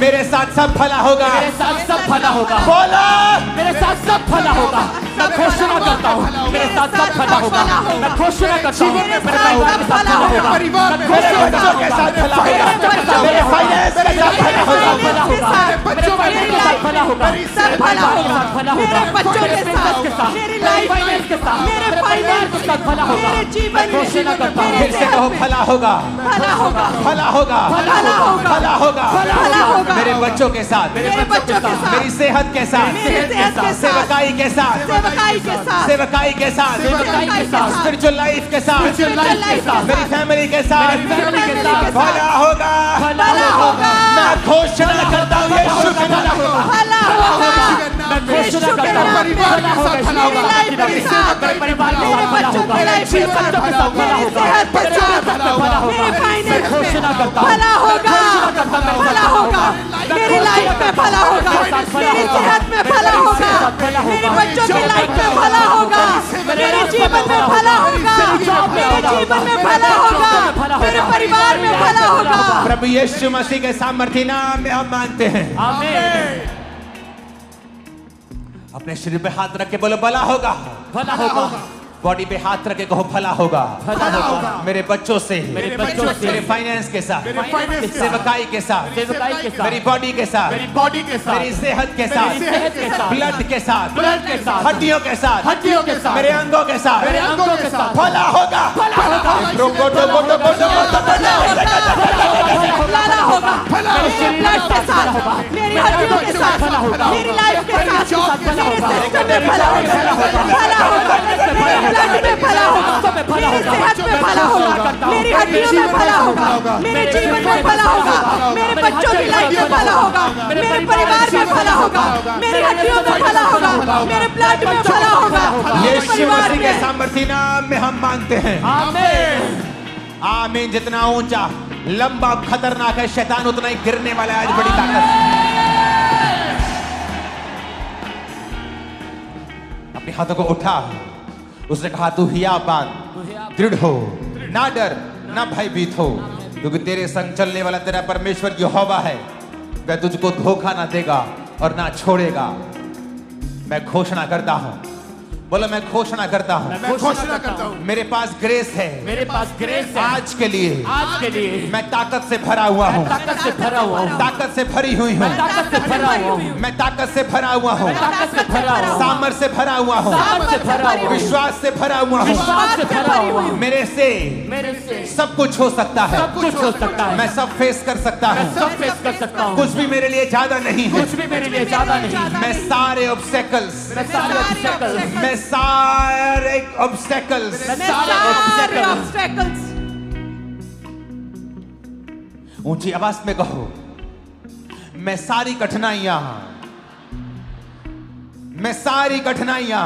मेरे साथ सब भला होगा, बोला मेरे साथ सब भला होगा। मैं घोषणा करता हूँ मेरे साथ सब भला होगा। मैं घोषणा करता हूँ मेरे परिवार के साथ भला होगा, मेरे बच्चों के साथ भला होगा, मेरे फाइनेंस के साथ भला होगा, मेरे फाइनेंस के साथ भला होगा, मेरे बच्चों के साथ, मेरी लाइफ के साथ, मेरे परिवार के साथ भला होगा। मैं घोषणा करता हूँ फिर से कहो भला होगा, भला होगा, भला होगा, भला होगा, भला होगा, भला होगा। मेरे बच्चों के साथ, मेरे बच्चों के साथ, मेरी सेहत के साथ, मेरी सेहत के साथ, सेवकाई के साथ, सेवकाई के साथ, सेवकाई के साथ, स्पिरिचुअल लाइफ के साथ, मेरी फैमिली के साथ भला होगा, भला होगा। मैं घोषणा करता हूँ यीशु के नाम में भला होगा, मैं घोषणा करता हूँ भला होगा। मेरी साथ, मेरे परिवार के साथ भला होगा, मेरे मेरे बच्चों के साथ भला होगा, मेरे भला होगा। मैं घोषणा करता हूँ भला होगा, भला होगा, मेरी लाइफ में भला होगा, मेरी सेहत में भला होगा, मेरे बच्चों की लाइफ में भला होगा, मेरे जीवन में भला होगा, मेरे जीवन में भला होगा, मेरे परिवार में भला होगा। प्रभु यीशु मसीह के सामर्थ्य नाम में हम मानते हैं। आमीन। अपने शरीर पे हाथ रख के बोलो भला होगा, भला होगा। बॉडी पे हाथ रख के कहो भला होगा, भला होगा। मेरे बच्चों से, मेरे बच्चों से, मेरे फाइनेंस के साथ, सेवकाई के साथ, सेवकाई के साथ, मेरी बॉडी के साथ, मेरी सेहत के साथ, सेहत के साथ, ब्लड के साथ, ब्लड के साथ, हड्डियों के साथ, हड्डियों के साथ, मेरे अंगों के साथ, मेरे अंगों के साथ भला होगा, भला होगा। भला होगा, मेरे ब्लड के साथ, मेरी हड्डियों के साथ, मेरी लाइफ के साथ, मेरे सिस्टम में भला होगा, भला होगा, मेरे ब्लड में भला होगा, मेरी सेहत में भला होगा, मेरी हड्डियों में भला होगा, मेरे जीवन में भला होगा, मेरे बच्चों की लाइफ में भला होगा, मेरे परिवार में भला होगा, मेरी हड्डियों में भला होगा, मेरे ब्लड में भला होगा, मेरे यीशु परिवार मसीह के में। सामर्थ्य नाम में हम मानते हैं। आमीन। आमीन। जितना ऊंचा, लंबा, खतरनाक है शैतान, उतना ही गिरने वाला है। आज बड़ी ताकत। अपने हाथों को उठा, उसने कहा तू हियाबान, दृढ़ हो, ना डर, ना भयभीत हो, क्योंकि तेरे संग चलने वाला तेरा परमेश्वर यहोवा है। वह तुझको धोखा ना देगा और ना छोड़ेगा। मैं घोषणा करता हूं, बोलो मैं घोषणा करता हूं, मैं घोषणा करता हूं, मेरे पास ग्रेस है, मेरे पास ग्रेस है आज के लिए, आज के लिए। मैं ताकत से भरा हुआ हूँ, ताकत से भरा हुआ हूँ, ताकत से भरी हुई हूँ, ताकत से भरा हुआ हूँ, मैं ताकत से भरा हुआ हूँ, ताकत से भरा हुआ हूँ, सामर्थ से भरा हुआ हूँ, सामर्थ से भरा हुआ हूँ, विश्वास से भरा हुआ हूँ। विश्वास से भरा हुआ हूँ। मेरे मेरे से सब कुछ हो सकता है, सब कुछ हो सकता है। मैं सब फेस कर सकता मैं हूँ। सब फेस कर सकता हूँ। कुछ भी मेरे लिए ज्यादा नहीं है। कुछ भी मेरे लिए ज्यादा नहीं। मैं सारे ऑब्स्टेकल्स, मैं सारे ऑब्स्टेकल्स, मैं सारे ऑब्स्टेकल्स, मैं सारे ऑब्स्टेकल्स। ऊंची आवाज में कहो, मैं सारी कठिनाइयां, मैं सारी कठिनाइयां,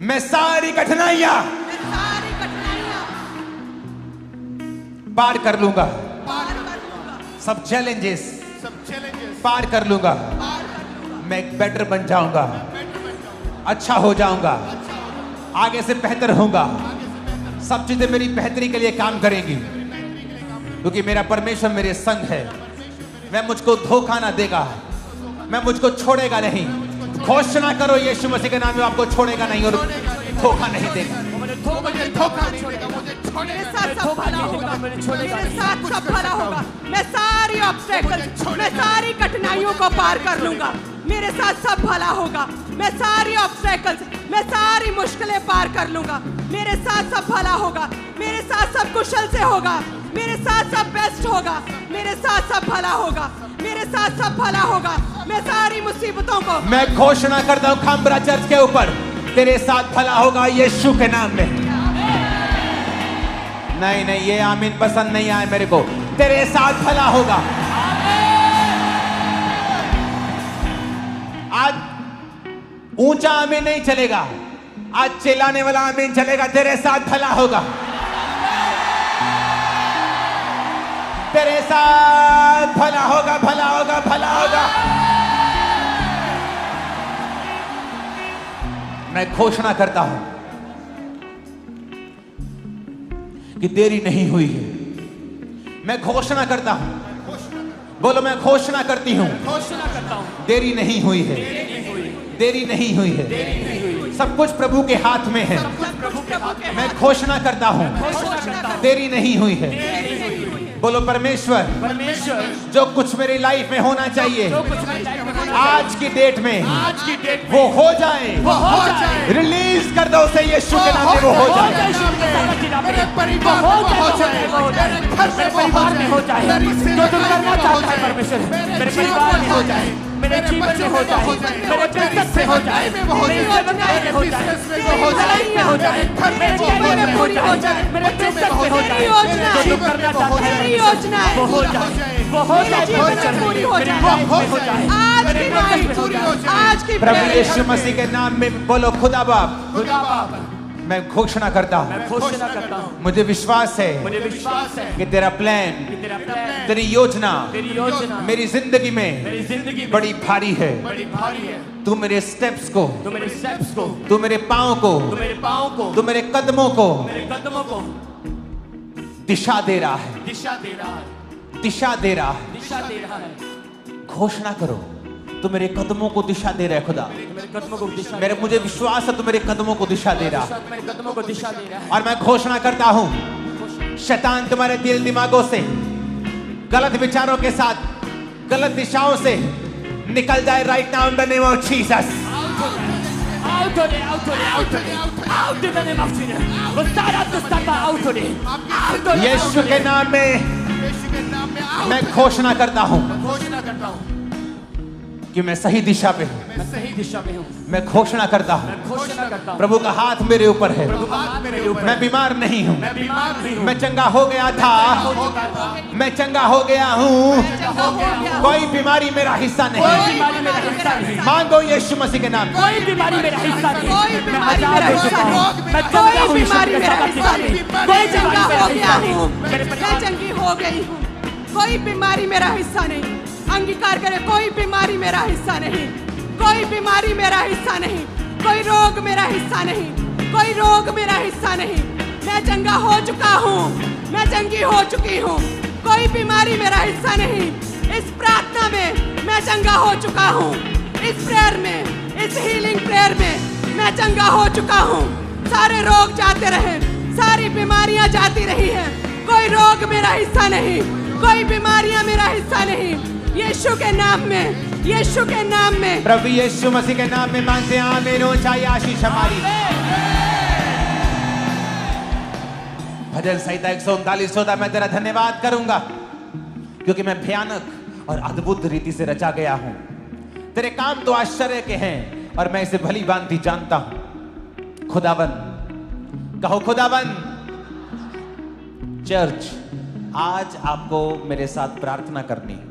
मैं सारी कठिनाइयां पार कर लूंगा। सब चैलेंजेस पार कर लूंगा। मैं एक बेटर बन जाऊंगा, अच्छा हो जाऊंगा, आगे से बेहतर होऊंगा। सब चीजें मेरी बेहतरी के लिए काम करेंगी, क्योंकि मेरा परमेश्वर मेरे संग है। मैं मुझको धोखा ना देगा, मैं मुझको छोड़ेगा नहीं। घोषणा करो यीशु मसीह के नाम में, आपको छोड़ेगा नहीं और धोखा नहीं देगा। मुझे धोखा नहीं देगा, मुझे मेरे साथ सब भला होगा, मेरे साथ सब भला होगा। मैं सारी ऑब्स्टेकल्स, मैं सारी कठिनाइयों को पार कर लूंगा। मेरे साथ सब भला होगा। मैं सारी ऑब्स्टेकल्स, मैं सारी मुश्किलें पार कर लूंगा। मेरे साथ सब भला होगा। मेरे साथ सब कुशल से होगा। मेरे साथ सब बेस्ट होगा। मेरे साथ सब भला होगा। मेरे साथ सब भला होगा। मैं सारी मुसीबतों को, मैं घोषणा करता हूं खामबरा चर्च के ऊपर, तेरे साथ भला होगा यीशु के नाम में। नहीं नहीं, ये आमीन पसंद नहीं आए मेरे को। तेरे साथ भला होगा। आज ऊंचा आमीन नहीं चलेगा, आज चिल्लाने वाला आमीन चलेगा। तेरे साथ भला होगा। तेरे साथ भला होगा, भला होगा, भला होगा। मैं घोषणा करता हूं कि देरी नहीं हुई है। मैं घोषणा करता हूं, बोलो मैं घोषणा करती हूं, देरी नहीं हुई है, देरी नहीं हुई है। सब कुछ प्रभु के हाथ में है। मैं घोषणा करता हूं, देरी नहीं हुई है। बोलो परमेश्वर, जो कुछ मेरी लाइफ में होना चाहिए आज की डेट में वो हो जाए। रिलीज कर दो उसे यीशु के नाम में, वो हो जाए। मेरे परिवार में हो जाए, मेरे घर में परिवार में हो जाए, जो तुम करना चाहता है परमेश्वर मेरे परिवार में हो जाए, मेरे जीवन में हो जाए, मेरे बिजनेस में हो जाए, मेरे व्यवसाय में हो जाए, मेरे लाइफ में हो जाए, घर में हो जाए, मेरे बिजनेस में हो जाए। जो तुम करना चाहता है योजना है, वो हो जाए, वो हो जाए, पूरी हो जाए, वो हो जाए। आज की नाइट, आज की प्रभु यीशु मसीह के नाम में बोलो खुदा बाप, खुदा बाप, मैं घोषणा करता हूं, घोषणा करता हूँ, मुझे विश्वास है मुझे विश्वास है कि तेरा प्लान, तेरा प्लान, तेरी योजना तेरी योजना मेरी जिंदगी में मेरी जिंदगी में बड़ी भारी है। बड़ी भारी है। तू मेरे स्टेप्स को, तू मेरे स्टेप्स को, तू मेरे पाँव को, तू मेरे पाँव को, तू मेरे कदमों को मेरे कदमों को दिशा दे रहा है, दिशा दे रहा है, दिशा दे रहा है। दिशा दे रहा है। घोषणा करो, तू मेरे कदमों को दिशा दे रहा है खुदा। मेरे कदमों को दिशा, मेरे मुझे विश्वास है तू मेरे कदमों को दिशा दे रहा है। मेरे कदमों को दिशा दे रहा है। और मैं घोषणा करता हूं, शैतान तुम्हारे दिल दिमागों से, गलत विचारों के साथ, गलत दिशाओं से निकल जाए right now in the name of Jesus. Out of it, out of it, out of it, out in the name of Jesus. वो सारा दुष्टता out of it, out of it, यीशु के नाम में यीशु के नाम में मैं घोषणा करता हूं घोषणा करता हूँ कि मैं सही दिशा पे हूं। मैं सही दिशा में हूँ। मैं घोषणा करता हूं मैं घोषणा करता हूँ प्रभु का हाथ मेरे ऊपर है। हाथ मेरे ऊपर, मैं बीमार नहीं हूं, मैं बीमार नहीं हूँ, मैं चंगा हो गया था, मैं चंगा हो गया हूं। कोई बीमारी मेरा हिस्सा नहीं। बीमारी मेरा हिस्सा नहीं, मांगो यीशु मसीह के नाम। कोई बीमारी मेरा हिस्सा नहीं। कोई बीमारी मैं मेरा आजाद हो हिस्सा चुका हूँ, नहीं। मैं चंगा कोई हूँ, बीमारी यीशु के मेरा साथ हिस्सा नहीं। नहीं। कोई मैं चंगा बीमारी मेरा हो गया हिस्सा नहीं। हूँ, मेरे मैं परिवार चंगी हो गई हूँ। कोई बीमारी मेरा हिस्सा नहीं। अंगीकार करे, कोई बीमारी मेरा हिस्सा नहीं, कोई बीमारी मेरा हिस्सा नहीं, कोई रोग मेरा हिस्सा नहीं, कोई रोग मेरा हिस्सा नहीं। मैं चंगा हो चुका हूँ, मैं चंगी हो चुकी हूँ। कोई बीमारी मेरा हिस्सा नहीं। इस प्रार्थना में मैं चंगा हो चुका हूँ। इस प्रेयर में, इस हीलिंग प्रेयर में मैं चंगा हो चुका हूँ। सारे रोग जाते रहे, सारी बीमारियां जाती रही हैं। कोई रोग मेरा हिस्सा नहीं, कोई बीमारियां मेरा हिस्सा नहीं। यीशु के नाम में, यीशु के नाम में, प्रभु यीशु मसीह के नाम में मांगते हैं आमीन। हो चाहिए आशीष हमारी। भजन संहिता 139 होता, मैं तेरा धन्यवाद करूंगा क्योंकि मैं भयानक और अद्भुत रीति से रचा गया हूं। तेरे काम तो आश्चर्य के हैं और मैं इसे भली भांति जानता हूं। खुदावन, कहो खुदावन। चर्च, आज आपको मेरे साथ प्रार्थना करनी है।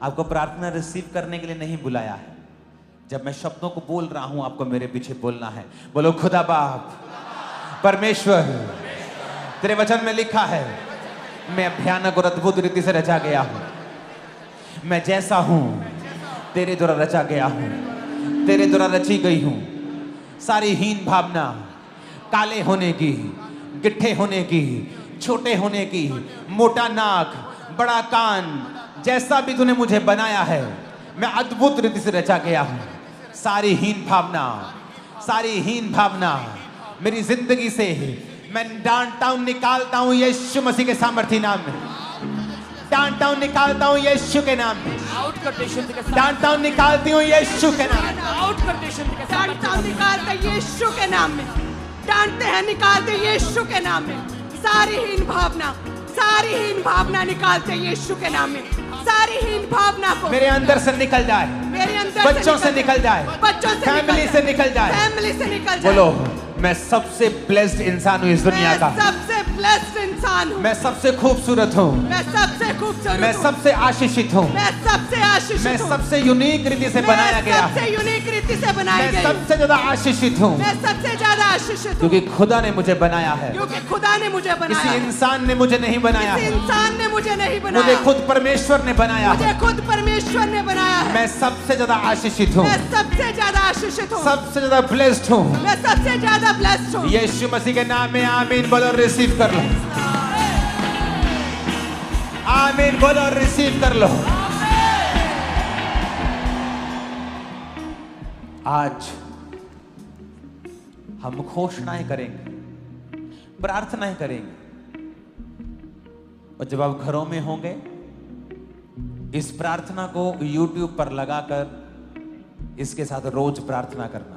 आपको प्रार्थना रिसीव करने के लिए नहीं बुलाया है। जब मैं शब्दों को बोल रहा हूं, आपको मेरे पीछे बोलना है। बोलो खुदा बाप, परमेश्वर, तेरे वचन में लिखा है मैं भयानक और अद्भुत रीति से रचा गया हूं। मैं जैसा हूं तेरे द्वारा रचा गया हूं, तेरे द्वारा रची गई हूं। सारी हीन भावना, काले होने की, गिट्ठे होने की, छोटे होने की, मोटा नाक, बड़ा कान, जैसा भी तूने मुझे बनाया है, मैं अद्भुत रीति से रचा गया हूं। सारी हीन भावना, सारी हीन भावना मेरी जिंदगी से मैं डांटता हूं, निकालता हूं यीशु मसीह के सामर्थी नाम में। डांटता हूं, निकालता हूं यीशु के नाम में। आउट कर दे शुद्ध के साथ। डांटता हूं, निकालती हूं यीशु के नाम में। आउट कर दे शुद्ध के साथ। डांटता हूं, निकालते यीशु के नाम में। डांटते हैं, निकालते यीशु के नाम में। सारी हीन भावना निकालते यीशु के नाम में। सारी हीन भावना को मेरे अंदर से निकल जाए, मेरे अंदर बच्चों से निकल जाए, बच्चों से फैमिली से निकल जाए, फैमिली से निकल जाए। बोलो मैं सबसे ब्लेस्ड इंसान हूँ इस दुनिया का। मैं सबसे ब्लेस्ड इंसान हूँ। मैं सबसे खूबसूरत हूँ। मैं सबसे खूबसूरत मैं हूँ। सबसे आशीषित हूँ। मैं सबसे आशीषित मैं हूँ। सबसे यूनिक रीति से बनाया गया। सबसे यूनिक रीति से बनाई मैं गई। सबसे ज्यादा आशीषित हूँ मैं सबसे ज्यादा आशीषित हूँ। क्योंकि खुदा ने मुझे बनाया है। क्योंकि खुदा ने मुझे बनाया किसी है। इंसान ने मुझे नहीं बनाया किसी है। इंसान ने मुझे नहीं बनाया। मुझे खुद परमेश्वर ने बनाया मुझे है। खुद परमेश्वर ने बनाया है। मैं सबसे ज्यादा आशीषित हूँ, मैं सबसे ज्यादा आशीषित हूँ। सबसे ज्यादा ब्लेस्ड हूँ। मैं सबसे ज्यादा ब्लेस्ड हूँ। यीशु मसीह के नाम में आमीन बोलो, रिसीव कर लो। आमीन बोलो, रिसीव कर लो। आज हम घोषणाएं करेंगे, प्रार्थनाएं करेंगे, और जब आप घरों में होंगे इस प्रार्थना को YouTube पर लगाकर इसके साथ रोज प्रार्थना करना।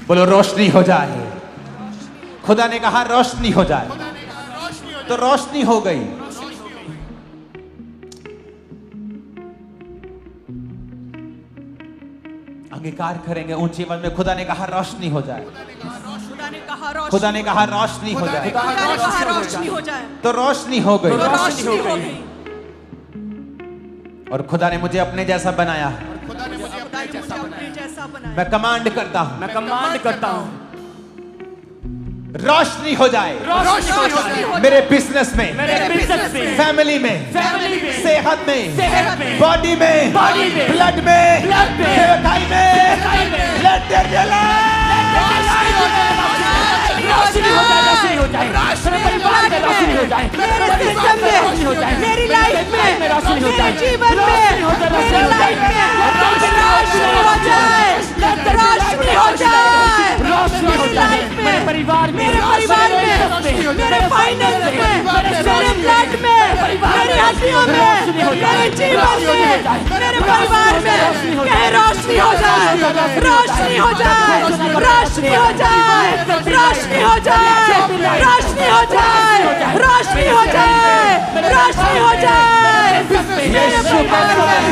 बोलो रोशनी हो जाए। खुदा ने कहा रोशनी हो जाए, तो रोशनी हो गई। अंगीकार करेंगे ऊंची आवाज में, खुदा ने कहा रोशनी हो जाए। खुदा ने कहा रोशनी। खुदा ने कहा रोशनी हो जाए, खुदा ने कहा रोशनी हो जाए। तो रोशनी हो गई। तो रोशनी हो गई। और खुदा ने मुझे अपने जैसा बनाया। खुदा ने मुझे अपने जैसा बनाया। मैं कमांड करता हूं, मैं कमांड करता हूँ, रोशनी हो जाए रोशनी हो जाए मेरे बिजनेस में, मेरे बिजनेस में, फैमिली में, फैमिली में, सेहत में, सेहत में, बॉडी में, बॉडी में, ब्लड में, ब्लड में, सेवकाई में, लेट देयर बी रोशनी हो जाए, रोशनी हो जाए, मेरे परिवार में रोशनी हो जाए, मेरे सिस्टम में, मेरी लाइफ में, रोशनी हो जाए, मेरे जीवन में, मेरे लाइफ में रोशनी हो जाए। रोशनी हो जाए। रोशनी हो जाए, मेरे परिवार में, मेरे परिवार में, मेरे फाइनेंस में, मेरे ब्लड में, मेरी हड्डियों में, मेरे जीवन में, मेरे परिवार में कहे रोशनी हो जाए। रोशनी हो जाए। रोशनी हो जाए। रोशनी हो जाए। रोशनी हो जाए। रोशनी हो जाए। रोशनी हो जाए। मेरे परिवार में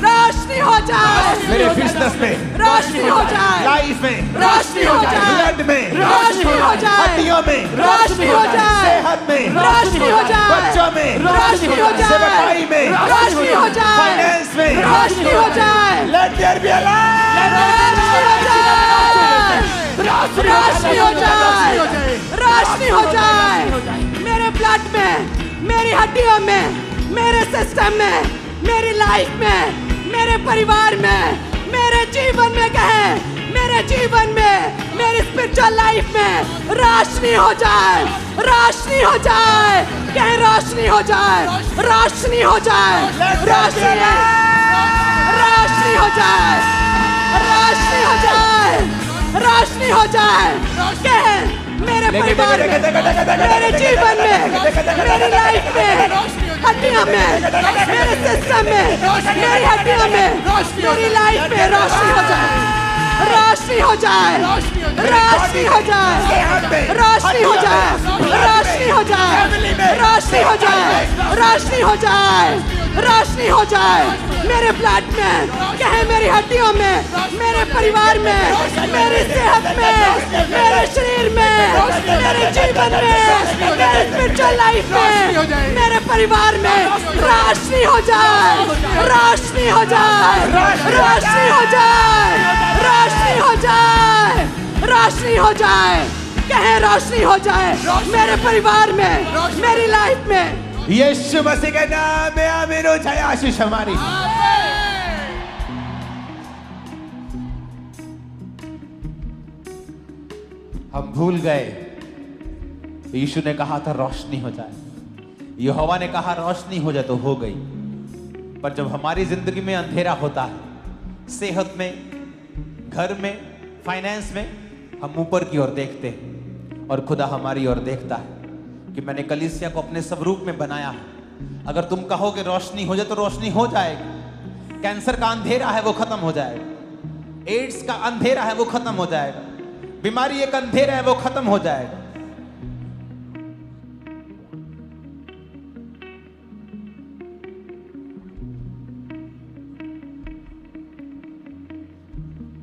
रोशनी हो जाए। मेरे बिजनेस में, रोशनी हो जाए। लाइफ में, रोशनी हो जाए। ब्लड में, रोशनी हो जाए। हड्डियों में, रोशनी हो जाए। सेहत में, रोशनी हो जाए। बच्चों में, रोशनी हो जाए। सेवकाई में, रोशनी हो जाए। फाइनेंस में, रोशनी हो जाए। लेट देयर बी रोशनी हो जाए। रोशनी हो जाए। रोशनी हो जाए। मेरे ब्लड में, मेरी हड्डियों में, मेरे सिस्टम में, मेरी लाइफ में, मेरे परिवार में, मेरे जीवन में कहे, मेरे जीवन में, मेरी स्पिरिचुअल लाइफ में रोशनी हो जाए। रोशनी हो जाए। कहे रोशनी हो जाए। रोशनी हो जाए। रोशनी रोशनी हो जाए। रोशनी हो जाए। रोशनी हो जाए। कहे मेरे परिवार में, मेरे जीवन में, मेरी लाइफ में, हड्डियों में, मेरे सिस्टम में, मेरी हड्डियों में, मेरी लाइफ में रोशनी हो जाए। रोशनी हो जाए। रोशनी हो जाए। रोशनी हो जाए। रोशनी हो जाए। रोशनी हो जाए। रोशनी हो जाए। रोशनी हो जाए। मेरे ब्लड में कहे, मेरी हड्डियों में, मेरे परिवार में, मेरी सेहत में, मेरे शरीर में, मेरे जीवन में, मेरे स्पिरिचुअल लाइफ में, मेरे परिवार में रोशनी हो जाए। रोशनी हो जाए। रोशनी हो जाए। रोशनी हो जाए। रोशनी हो जाए। कहे रोशनी हो जाए मेरे परिवार में, मेरी लाइफ में। यीशु मसीह के नाम में आमीन हो जाए। आशीष हमारी। हम भूल गए, यीशु ने कहा था रोशनी हो जाए। यहोवा ने कहा रोशनी हो जाए, तो हो गई। पर जब हमारी जिंदगी में अंधेरा होता है, सेहत में, घर में, फाइनेंस में हम ऊपर की ओर देखते हैं और खुदा हमारी ओर देखता है कि मैंने कलीसिया को अपने स्वरूप में बनाया है। अगर तुम कहोगे रोशनी हो जाए तो रोशनी हो जाएगी। कैंसर का अंधेरा है वो खत्म हो जाएगा, एड्स का अंधेरा है वो खत्म हो जाएगा, बीमारी एक अंधेरा है वो खत्म हो जाएगा।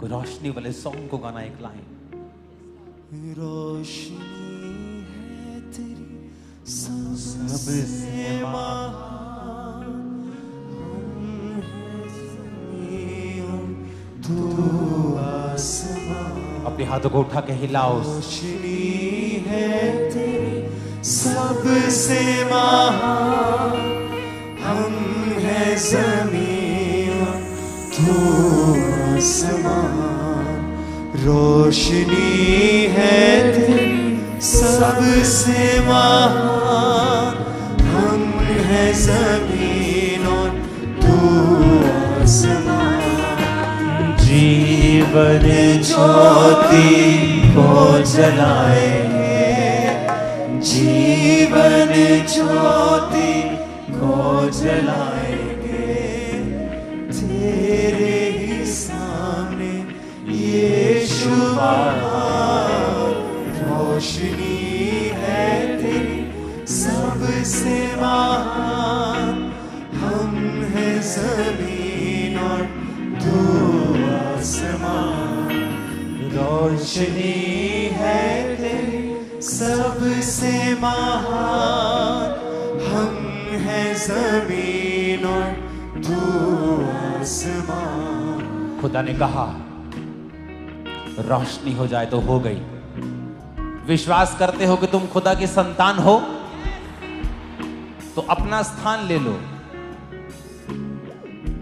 कोई रोशनी वाले सॉन्ग को गाना एक लाइन। रोशनी है तेरी सबसे महान, हम हैं ज़मीन तू आसमान। अपने हाथों को उठा के हिलाओ। रोशनी है तेरी सबसे महान, हम हैं ज़मीन तू आसमान। रोशनी है तेरी सबसे महान, हम हैं ज़मीन और तू आसमान। जीवन ज्योति को जलाएंगे, जीवन ज्योति को जलाएंगे, तेरे ही सामने यीशु महान। रोशनी है तेरी सबसे महान, हम हैं ज़मीन और तू आसमान। रोशनी है तेरी सबसे महान, हम हैं ज़मीन और तू आसमान। खुदा ने कहा रोशनी हो जाए तो हो गई। विश्वास करते हो कि तुम खुदा की संतान हो तो अपना स्थान ले लो,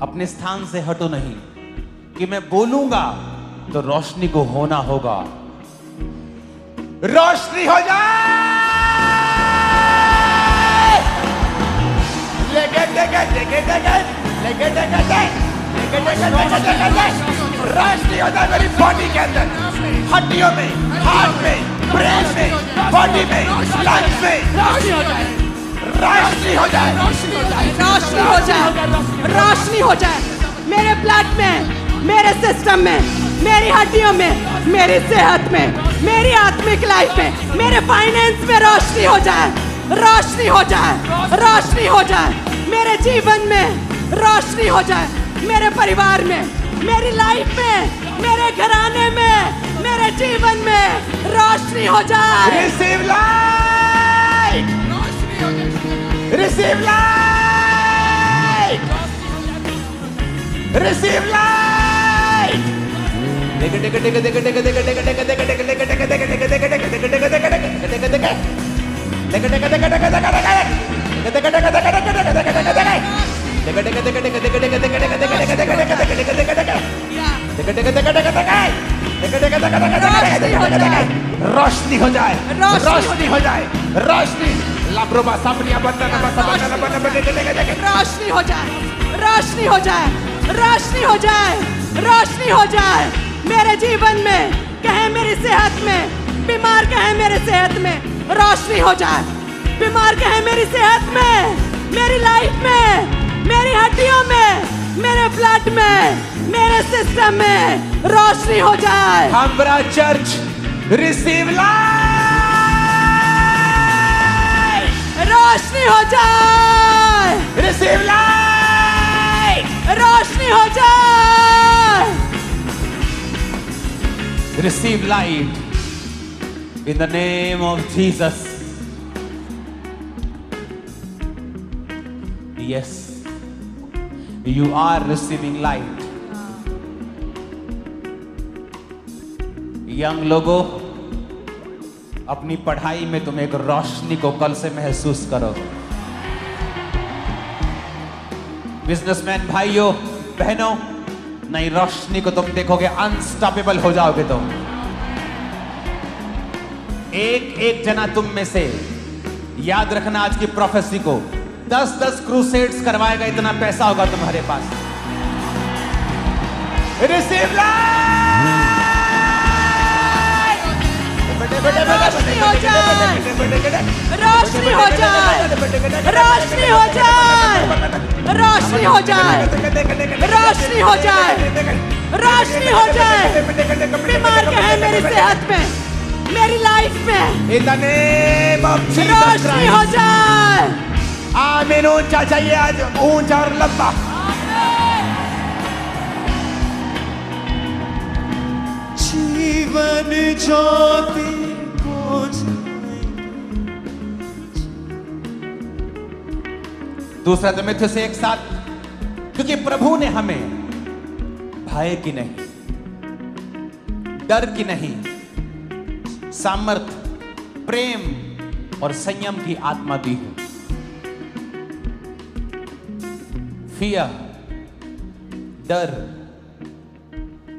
अपने स्थान से हटो नहीं कि मैं बोलूंगा तो रोशनी को होना होगा। रोशनी हो जाए। रोशनी हो जाए मेरी बॉडी के अंदर, हड्डियों में, हार्ट में, ब्रेन में, बॉडी में, लंग्स में। रोशनी हो जाए, रोशनी हो जाए, रोशनी हो जाए, रोशनी हो जाए, रोशनी हो जाए मेरे ब्लड में, मेरे सिस्टम में, मेरी हड्डियों में, मेरी सेहत में, मेरी आत्मिक लाइफ में, मेरे फाइनेंस में रोशनी हो जाए, रोशनी हो जाए, रोशनी हो जाए मेरे जीवन में, रोशनी हो जाए मेरे परिवार में, मेरी लाइफ में, मेरे घराने में, मेरे जीवन में रोशनी हो जाए। Receive light, receive light, receive light. रोशनी हो जाए, रोशनी हो जाए, रोशनी। लाब्रोबा सामरिया बंदना बंदना रोशनी हो जाए, रोशनी हो जाए, रोशनी हो जाए, रोशनी हो जाए मेरे जीवन में, कहे मेरी सेहत में, बीमार कहे मेरे सेहत में, रोशनी हो जाए। बीमार कहे मेरी सेहत में, मेरी लाइफ में, मेरी हड्डियों में, मेरे ब्लड में, मेरे सिस्टम में रोशनी हो जाए। हमारा चर्च रिसीव लाइट, रोशनी हो जाए, रिसीव लाइट, रोशनी हो जाए। Receive light in the name of Jesus. Yes, you are receiving light. Young लोगों, अपनी पढ़ाई में तुम एक रोशनी को कल से महसूस करो। बिजनेसमैन भाइयों बहनों, नई रोशनी को तुम देखोगे, अनस्टॉपेबल हो जाओगे तुम। एक एक जना तुम में से, याद रखना आज की प्रोफेसी को, 10-10 क्रूसेड्स करवाएगा, इतना पैसा होगा तुम्हारे पास। Receive life. रोशनी हो जाए, रोशनी हो जाए, रोशनी हो जाए, रोशनी हो जाए, रोशनी हो जाए, रोशनी हो जाए। बीमार के हैं मेरी सेहत में, मेरी लाइफ में, in the name of Jesus रोशनी हो जाए। आमीन। ऊंचा चाहिए आज, ऊंचा और लंबा। जीवन ज्योति को दूसरा तिमुथियुस से एक साथ, क्योंकि प्रभु ने हमें भय की नहीं, डर की नहीं, सामर्थ, प्रेम और संयम की आत्मा दी है। फियर, डर,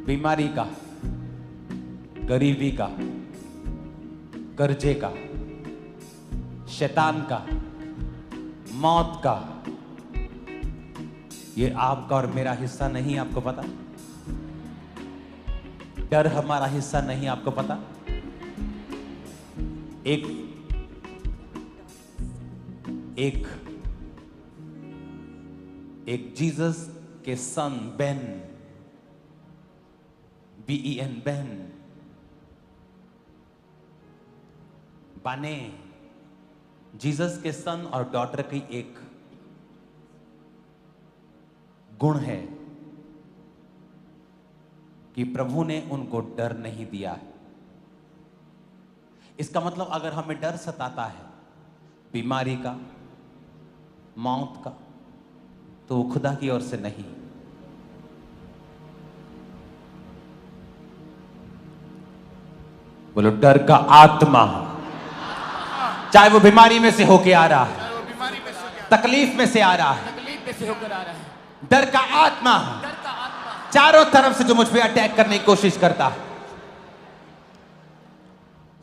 बीमारी का, गरीबी का, कर्जे का, शैतान का, मौत का, ये आपका और मेरा हिस्सा नहीं। आपको पता? डर हमारा हिस्सा नहीं, आपको पता? एक जीसस के सन बेन, BEN, बेन, बाने, जीसस के सन और डॉटर की एक गुण है कि प्रभु ने उनको डर नहीं दिया है। इसका मतलब अगर हमें डर सताता है बीमारी का, मौत का, तो वो खुदा की ओर से नहीं। बोलो डर का आत्मा, चाहे वो बीमारी में से होके आ रहा है, तकलीफ में से आ रहा है, डर का आत्मा चारों तरफ से जो मुझ पे अटैक करने की कोशिश करता है।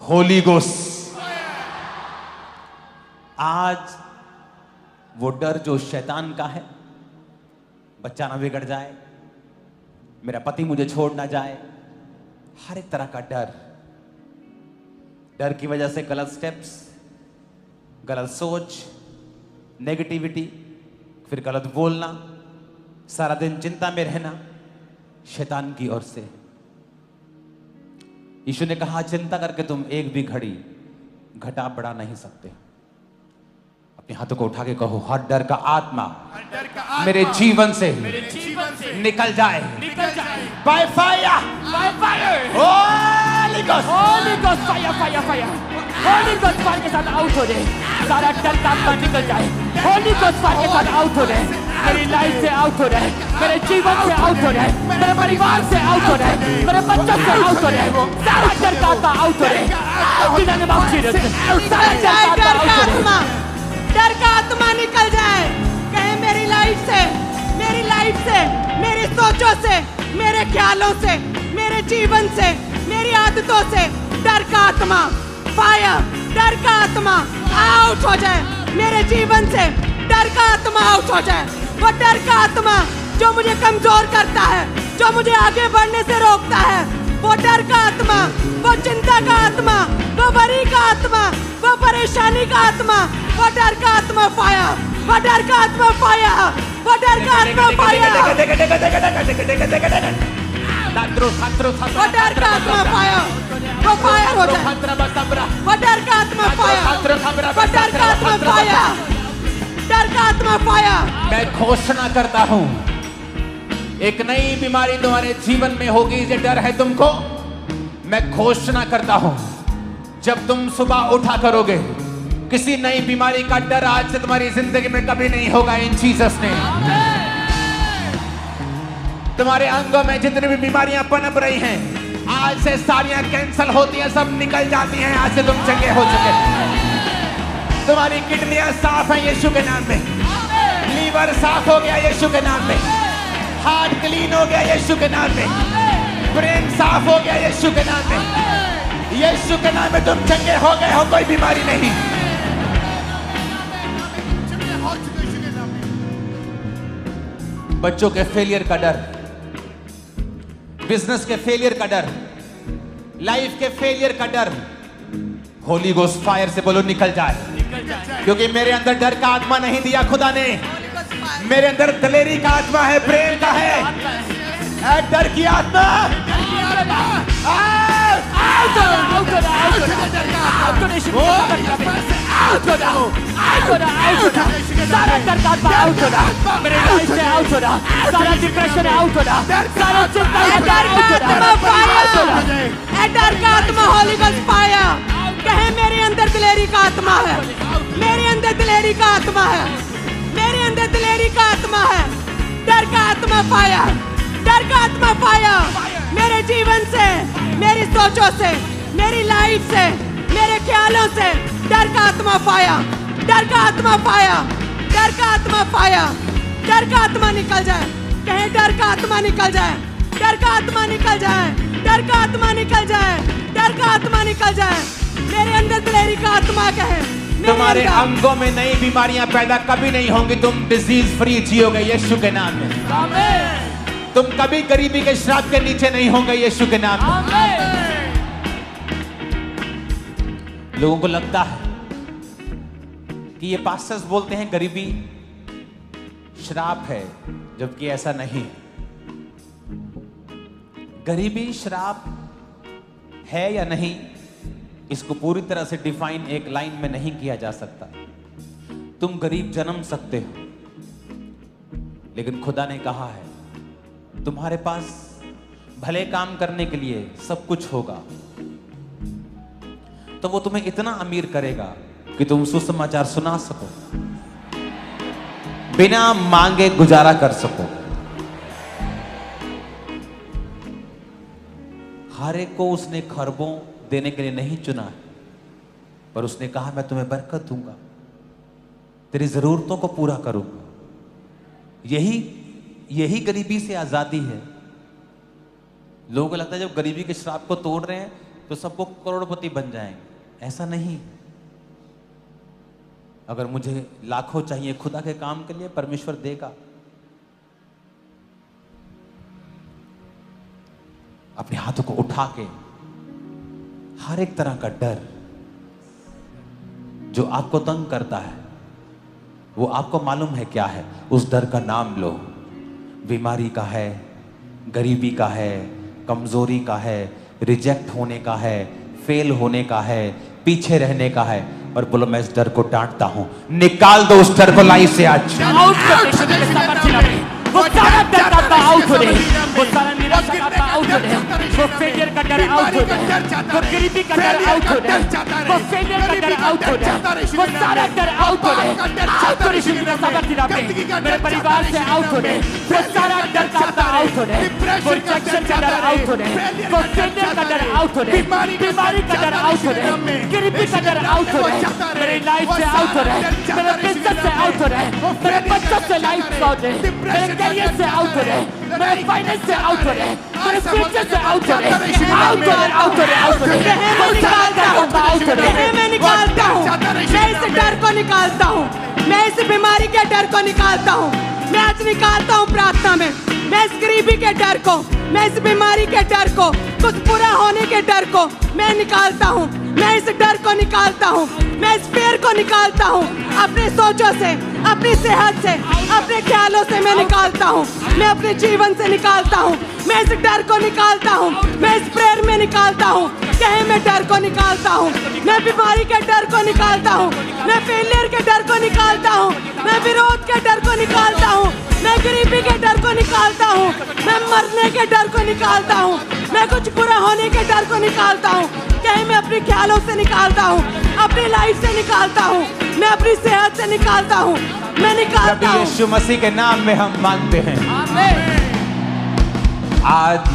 होली गोस्ट, आज वो डर जो शैतान का है, बच्चा ना बिगड़ जाए, मेरा पति मुझे छोड़ ना जाए, हर एक तरह का डर, डर की वजह से गलत स्टेप्स, गलत सोच, नेगेटिविटी, फिर गलत बोलना, सारा दिन चिंता में रहना, शैतान की ओर से। यीशु ने कहा चिंता करके तुम एक भी घड़ी घटा बढ़ा नहीं सकते। अपने हाथों को उठा के कहो हर डर का आत्मा मेरे जीवन से निकल जाए by fire, by fire. Holi ghost, Holi ghost, fire fire fire. Holi ghost fire के साथ आउट हो जाए, सारा डर का आत्मा निकल जाए। होली गोस्ट फायर के साथ आउट हो जाए, मेरी लाइफ से आउट हो जाए, मेरे जीवन से आउट हो जाए, मेरे परिवार से आउट हो जाए, मेरे बच्चों से आउट हो जाए, सारा डर का आत्मा आउट हो जाए। जिन्होंने माफ किया सारा डर का आत्मा, डर का आत्मा निकल जाए। कहे मेरी लाइफ से, मेरी लाइफ से, मेरी सोचों से, मेरे ख्यालों से, मेरे जीवन से, मेरी आदतों से डर का आत्मा फायर, डर का आत्मा आउट हो जाए। मेरे जीवन से डर का आत्मा आउट हो जाए। वो डर का आत्मा जो मुझे कमजोर करता है, जो मुझे आगे बढ़ने से रोकता है, वो डर का आत्मा, वो चिंता का आत्मा, वो वरी का आत्मा, वो परेशानी का आत्मा, वो डर का आत्मा फायर, वो डर का आत्मा फायर, वो डर का आत्मा फायर, वो डर का आत्मा फायर, वो फायर हो जाए। वो डर का आत्मा फायर, वो डर का आत्मा फायर, डर का आत्मा फायर। मैं घोषणा करता हूं एक नई बीमारी तुम्हारे जीवन में होगी। ये डर है तुमको, मैं घोषणा करता हूं जब तुम सुबह उठा करोगे किसी नई बीमारी का डर आज से तुम्हारी जिंदगी में कभी नहीं होगा। इन जीसस ने तुम्हारे अंगों में जितनी भी बीमारियां पनप रही हैं आज से सारियां कैंसल होती हैं, सब निकल जाती हैं। आज से तुम चंगे हो चुके। तुम्हारी किडनियां साफ हैं यीशु के नाम में, लीवर साफ हो गया यीशु के नाम में, हार्ट क्लीन हो गया यीशु के नाम में, ब्रेन साफ हो गया यीशु के नाम में। यीशु के नाम में तुम चंगे हो गए हो, कोई बीमारी नहीं। बच्चों के फेलियर का डर, बिजनेस के फेलियर का डर, लाइफ के फेलियर का डर, होली गोस्ट फायर से बोलो निकल जाए। क्योंकि मेरे अंदर डर का आत्मा नहीं दिया खुदा ने, मेरे अंदर दलेरी का आत्मा है, प्रेम का है। डर की आत्मा सारा डर का आत्मा आउट हो रहा, मेरे लाइफ से आउट हो रहा, सारा डिप्रेशन आउट हो रहा, सारा चिंता डर का आत्मा फायर, डर का आत्मा होली गोस्ट फायर। कहे मेरे अंदर दिलेरी का आत्मा है, मेरे अंदर दिलेरी का आत्मा है, मेरे अंदर दिलेरी का आत्मा है। डर का आत्मा फायर, डर का आत्मा फायर। मेरे जीवन से, मेरी सोचों से, मेरी लाइफ से, मेरे ख्यालों से डर का आत्मा फायर, डर का आत्मा फायर, डर का आत्मा फायर। डर का आत्मा निकल जाए, कहे डर का आत्मा निकल जाए, डर का आत्मा निकल जाए, डर का आत्मा निकल जाए, डर का आत्मा निकल जाए। मेरे अंदर दिलेरी का आत्मा कहे तुम्हारे अंगों में नई बीमारियां पैदा कभी नहीं होंगी, तुम डिजीज फ्री जियोगे यीशु के नाम में। तुम कभी गरीबी के श्राप के नीचे नहीं होंगे यीशु के नाम में। लोगों को लगता है कि ये पास्टर्स बोलते हैं गरीबी श्राप है, जबकि ऐसा नहीं। गरीबी श्राप है या नहीं, इसको पूरी तरह से डिफाइन एक लाइन में नहीं किया जा सकता। तुम गरीब जन्म सकते हो, लेकिन खुदा ने कहा है तुम्हारे पास भले काम करने के लिए सब कुछ होगा, तो वो तुम्हें इतना अमीर करेगा कि तुम सुसमाचार सुना सको, बिना मांगे गुजारा कर सको। हर एक को उसने खरबों देने के लिए नहीं चुना है, पर उसने कहा मैं तुम्हें बरकत दूंगा, तेरी जरूरतों को पूरा करूंगा। यही गरीबी से आजादी है। लोगों को लगता है जब गरीबी के श्राप को तोड़ रहे हैं तो सबको करोड़पति बन जाएंगे, ऐसा नहीं। अगर मुझे लाखों चाहिए खुदा के काम के लिए, परमेश्वर देगा। अपने हाथों को उठा के हर एक तरह का डर जो आपको तंग करता है, वो आपको मालूम है क्या है, उस डर का नाम लो। बीमारी का है, गरीबी का है, कमजोरी का है, रिजेक्ट होने का है, फेल होने का है, पीछे रहने का है, और बोलो मैं इस डर को डांटता हूं। निकाल दो उस डर को लाइफ से आज। वो सारा डर का आत्मा आउट हो रहे, वो सारा निराशा का आत्मा आउट हो रहे, वो फेलियर का डर आउट हो रहे, वो गरीबी का डर आउट हो रहे, वो फेलियर का डर आउट हो रहे, वो सारा डर आउट हो रहे। आउट हो रही मेरे परिवार से आउट हो रहे, वो सारा डर का आत्मा आउट हो रहे, वो रिजेक्शन का डर आउट हो रहे, वो फेलियर का डर आउट हो रहे, बीमारी का डर आउट हो रहे, गरीबी का डर आउट हो रहे, मेरी लाइफ से आउट हो रहे, मेरे बिजनेस से आउट हो रहे, मेरे बच्चों से लाइफ से आउट हो रहे, मेरे करियर से आउट हो रहे, मेरे फाइनेंस से आउट हो रहे, मेरे फ्यूचर से आउट हो रहे, आउट हो रहे, आउट हो रहे, आउट हो रहे। मैं निकालता हूँ, मैं निकालता हूँ, मैं इस डर को निकालता हूँ, मैं इस बीमारी के डर को निकालता हूँ, मैं आज निकालता हूँ प्रार्थना में। मैं इस गरीबी के डर को, मैं इस बीमारी के डर को, कुछ बुरा होने के डर को मैं निकालता हूँ, मैं इस डर को निकालता हूँ, मैं इस फेर को निकालता हूँ। अपने सोचों से, अपनी सेहत से, अपने ख्यालों से मैं निकालता हूँ, मैं अपने जीवन से निकालता हूँ, मैं इस डर को निकालता हूँ, मैं इस प्रेयर में निकालता हूँ। कहे मैं डर को निकालता हूँ, मैं बीमारी के डर को निकालता हूँ, मैं फेलियर के डर को निकालता हूँ, मैं विरोध के डर को निकालता हूँ, मैं गरीबी के डर को निकालता हूँ, मैं मरने के डर को निकालता हूँ, मैं कुछ बुरा होने के डर को निकालता हूँ। कहे मैं अपने ख्यालों से निकालता हूँ, अपनी लाइफ से निकालता हूँ, मैं अपनी सेहत से निकालता हूँ, मैं निकालता हूँ। यीशु मसीह के नाम में हम मांगते हैं। आज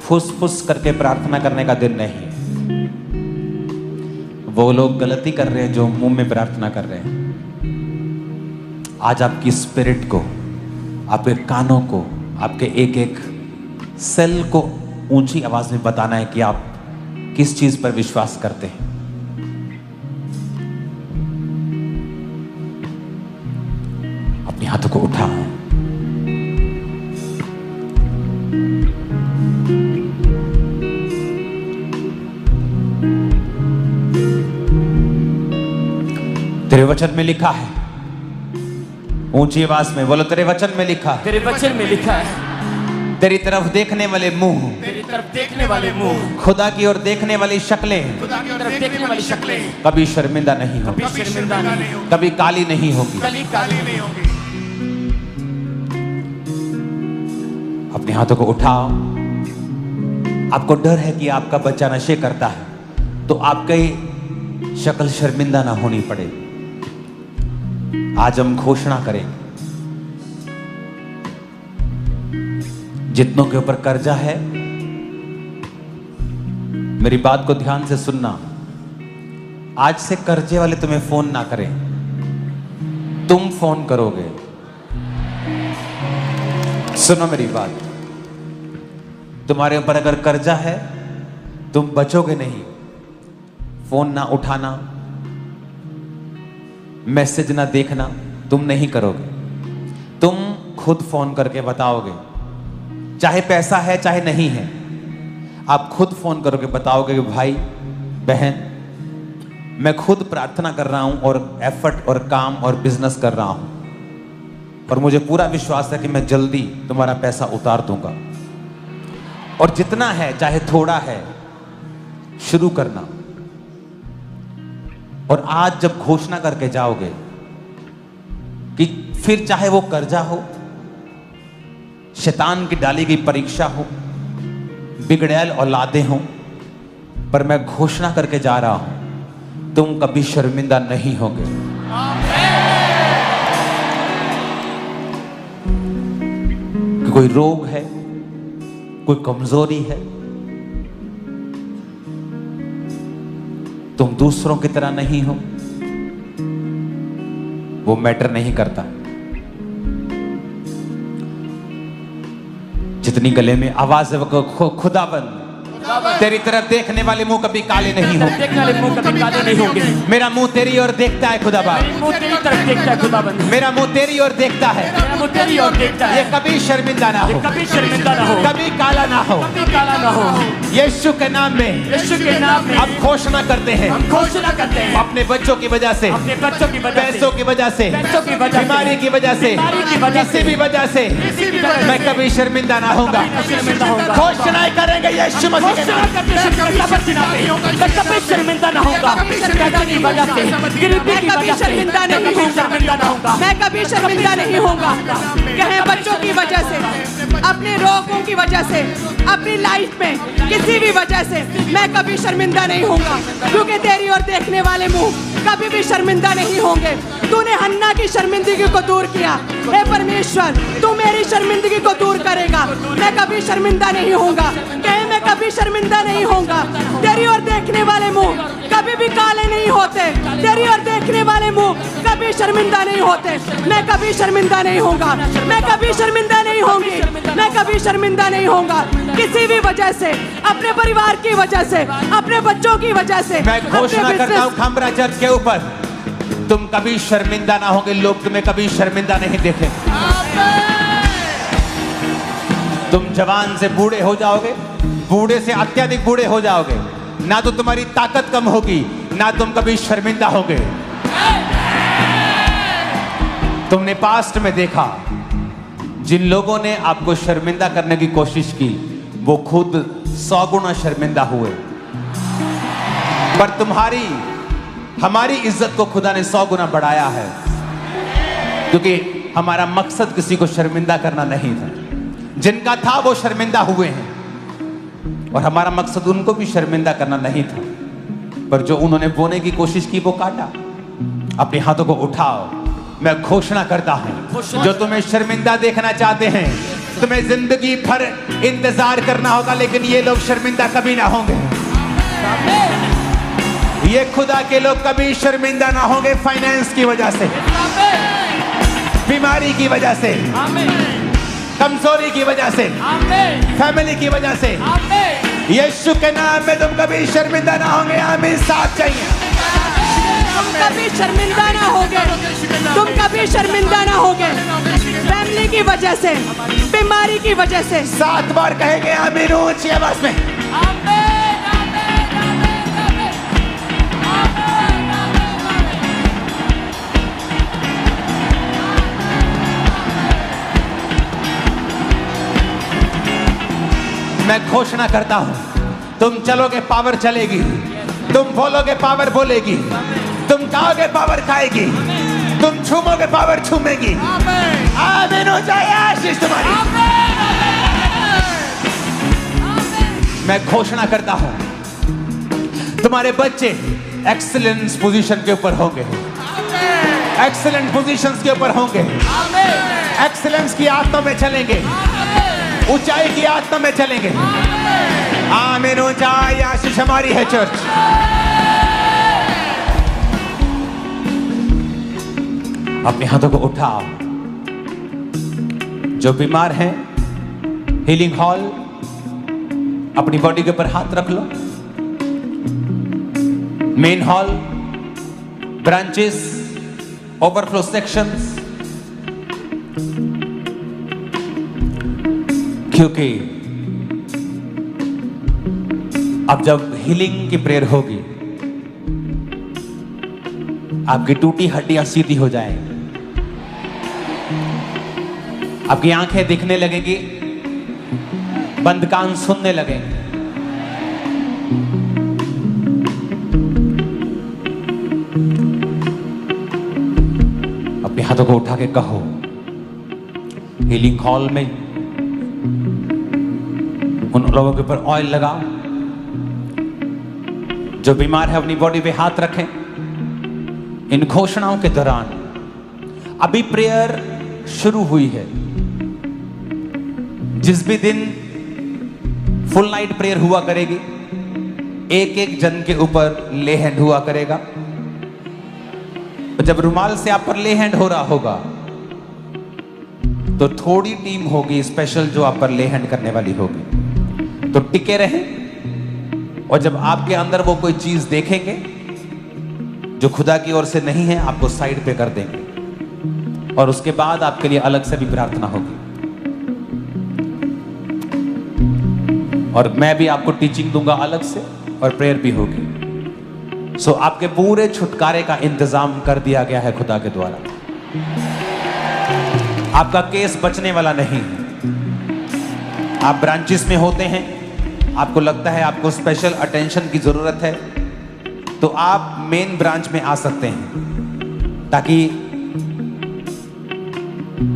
फुस-फुस करके प्रार्थना करने का दिन नहीं। वो लोग गलती कर रहे हैं जो मुंह में प्रार्थना कर रहे हैं। आज आपकी स्पिरिट को, आपके कानों को, आपके एक एक सेल को ऊंची आवाज में बताना है कि आप किस चीज पर विश्वास करते हैं। अपने हाथों को उठाओ। वचन में लिखा है, ऊंची आवाज में बोलो, तेरे वचन में लिखा है, तेरे वचन में लिखा है, तेरी तरफ देखने वाले मुंह, तेरी तरफ देखने वाले मुंह, खुदा की ओर देखने वाली शक्लें खुदा की तरफ देखने वाली शक्लें कभी शर्मिंदा नहीं होगी, कभी शर्मिंदा नहीं होगी, कभी काली नहीं होगी। कली काली नहीं होगी। अपने हाथों को उठाओ। आपको डर है कि आपका बच्चा नशे करता है, तो आपकी शक्ल शर्मिंदा ना होनी पड़े। आज हम घोषणा करेंगे, जितनों के ऊपर कर्जा है, मेरी बात को ध्यान से सुनना। आज से कर्जे वाले तुम्हें फोन ना करें, तुम फोन करोगे। सुनो मेरी बात, तुम्हारे ऊपर अगर कर्जा है, तुम बचोगे नहीं। फोन ना उठाना, मैसेज ना देखना, तुम नहीं करोगे। तुम खुद फोन करके बताओगे, चाहे पैसा है चाहे नहीं है, आप खुद फोन करोगे, बताओगे कि भाई बहन, मैं खुद प्रार्थना कर रहा हूं और एफर्ट और काम और बिजनेस कर रहा हूं, और मुझे पूरा विश्वास है कि मैं जल्दी तुम्हारा पैसा उतार दूंगा। और जितना है, चाहे थोड़ा है, शुरू करना। और आज जब घोषणा करके जाओगे कि फिर चाहे वो कर्जा हो, शैतान की डाली गई परीक्षा हो, बिगड़ैल औलादें हो, पर मैं घोषणा करके जा रहा हूं, तुम कभी शर्मिंदा नहीं होगे। कि कोई रोग है, कोई कमजोरी है, तुम दूसरों की तरह नहीं हो, वो मैटर नहीं करता। जितनी गले में आवाज है वो खुदाबंद, तेरी तरफ देखने वाले मुंह कभी काले नहीं होंगे, देखने वाले मुंह कभी काले नहीं होंगे। मेरा मुंह तेरी ओर देखता है खुदाबंद, मुंह तेरी तरफ देखता है खुदाबंद, मेरा मुंह तेरी ओर देखता है, मेरा मुंह तेरी ओर देखता है। ये कभी शर्मिंदा ना हो, कभी शर्मिंदा ना हो, कभी काला ना हो। कभी काला ना हो। यीशु के नाम में, यीशु के नाम में अब घोषणा करते हैं, हम घोषणा करते हैं, अपने बच्चों की वजह से, अपने बच्चों की वजह से, पैसों की वजह से, पैसों की वजह से, बीमारी की वजह से, बीमारी की वजह किसी से, भी वजह से किसी भी वजह मैं से कभी शर्मिंदा ना होऊंगा। शर्मिंदा होगा। घोषणाएं करेंगे यीशु मसीह के नाम। मैं कभी शर्मिंदा ना होगा, पैसे की वजह से, गरीबी की वजह से, शर्मिंदा नहीं शर्मिंदा ना होगा। मैं कभी शर्मिंदा नहीं होऊंगा। कहें बच्चों की वजह से, अपने रोगों की वजह से, अपनी लाइफ में किसी भी वजह से मैं कभी शर्मिंदा नहीं होऊंगा, क्योंकि तेरी ओर देखने वाले मुंह कभी भी शर्मिंदा नहीं होंगे। तूने हन्ना की शर्मिंदगी को दूर किया, हे परमेश्वर, तू मेरी शर्मिंदगी को दूर करेगा। मैं कभी शर्मिंदा नहीं होऊंगा। कहे मैं कभी शर्मिंदा नहीं होऊंगा। तेरी ओर देखने वाले मुंह कभी भी काले नहीं होते, तेरी ओर देखने वाले मुंह कभी शर्मिंदा नहीं होते। मैं कभी शर्मिंदा नहीं होऊंगा, मैं कभी शर्मिंदा नहीं होंगी, मैं कभी शर्मिंदा नहीं होऊंगा। किसी भी वजह से, अपने परिवार की वजह से, अपने बच्चों की वजह से, मैं घोषणा करता हूं खंबरा चर्च के ऊपर, तुम कभी शर्मिंदा ना होगे। लोग तुम्हें कभी शर्मिंदा नहीं देखेंगे। तुम जवान से बूढ़े हो जाओगे, बूढ़े से अत्यधिक बूढ़े हो जाओगे, ना तो तुम्हारी ताकत कम होगी, ना तुम कभी शर्मिंदा होगे। तुमने पास्ट में देखा, जिन लोगों ने आपको शर्मिंदा करने की कोशिश की, वो खुद 100 गुना शर्मिंदा हुए। पर तुम्हारी, हमारी इज्जत को खुदा ने 100 गुना बढ़ाया है, क्योंकि हमारा मकसद किसी को शर्मिंदा करना नहीं था। जिनका था वो शर्मिंदा हुए हैं, और हमारा मकसद उनको भी शर्मिंदा करना नहीं था, पर जो उन्होंने बोने की कोशिश की वो काटा। अपने हाथों को उठाओ, मैं घोषणा करता हूं, जो तुम्हें शर्मिंदा देखना चाहते हैं, तुम्हें जिंदगी भर इंतजार करना होगा, लेकिन ये लोग शर्मिंदा कभी ना होंगे। ये खुदा के लोग कभी शर्मिंदा ना होंगे। फाइनेंस की वजह से, बीमारी की वजह से, कमजोरी की वजह से, फैमिली की वजह से, यीशु के नाम में तुम कभी शर्मिंदा ना होंगे। आमीन। साथ चाहिए। तुम कभी शर्मिंदा ना होगे, तुम कभी शर्मिंदा ना होगे। फैमिली की वजह से, बीमारी की वजह से। 7 बार कहेंगे आमीन ऊंची आवाज में। मैं घोषणा करता हूं, तुम चलोगे पावर चलेगी, तुम बोलोगे पावर बोलेगी, तुम खाओगे पावर खाएगी, तुम छूमोगे पावर छूमेगी। आमीन हो जाए आशीष तुम्हारी। मैं घोषणा करता हूं, तुम्हारे बच्चे एक्सीलेंस पोजीशन के ऊपर होंगे, एक्सीलेंट पोजीशंस के ऊपर होंगे, एक्सीलेंस की आत्मा में चलेंगे, ऊंचाई की आत्मा में चलेंगे। आमीन हो जाए आशीष हमारी है चर्च। अपने हाथों को उठाओ। जो बीमार हैं, हीलिंग हॉल, अपनी बॉडी के ऊपर हाथ रख लो। Main hall, branches, overflow sections, क्योंकि अब जब हीलिंग की प्रेयर होगी, आपकी टूटी हड्डियां सीधी हो जाएंगी, आपकी आंखें दिखने लगेगी, बंद कान सुनने लगेंगे। अपने हाथों को उठा के कहो, हीलिंग हॉल में उन लोगों के ऊपर ऑयल लगाओ। जो बीमार है अपनी बॉडी पे हाथ रखें। इन घोषणाओं के दौरान अभी प्रेयर शुरू हुई है। जिस भी दिन फुल नाइट प्रेयर हुआ करेगी, एक एक जन के ऊपर ले हैंड हुआ करेगा। जब रुमाल से आप पर ले हैंड हो रहा होगा तो थोड़ी टीम होगी स्पेशल जो आप पर ले हैंड करने वाली होगी। तो टिके रहें, और जब आपके अंदर वो कोई चीज देखेंगे जो खुदा की ओर से नहीं है, आपको साइड पे कर देंगे, और उसके बाद आपके लिए अलग से भी प्रार्थना होगी। और मैं भी आपको टीचिंग दूंगा अलग से, और प्रेयर भी होगी। सो आपके पूरे छुटकारे का इंतजाम कर दिया गया है खुदा के द्वारा। आपका केस बचने वाला नहीं है। आप ब्रांचेस में होते हैं, आपको लगता है आपको स्पेशल अटेंशन की जरूरत है, तो आप मेन ब्रांच में आ सकते हैं, ताकि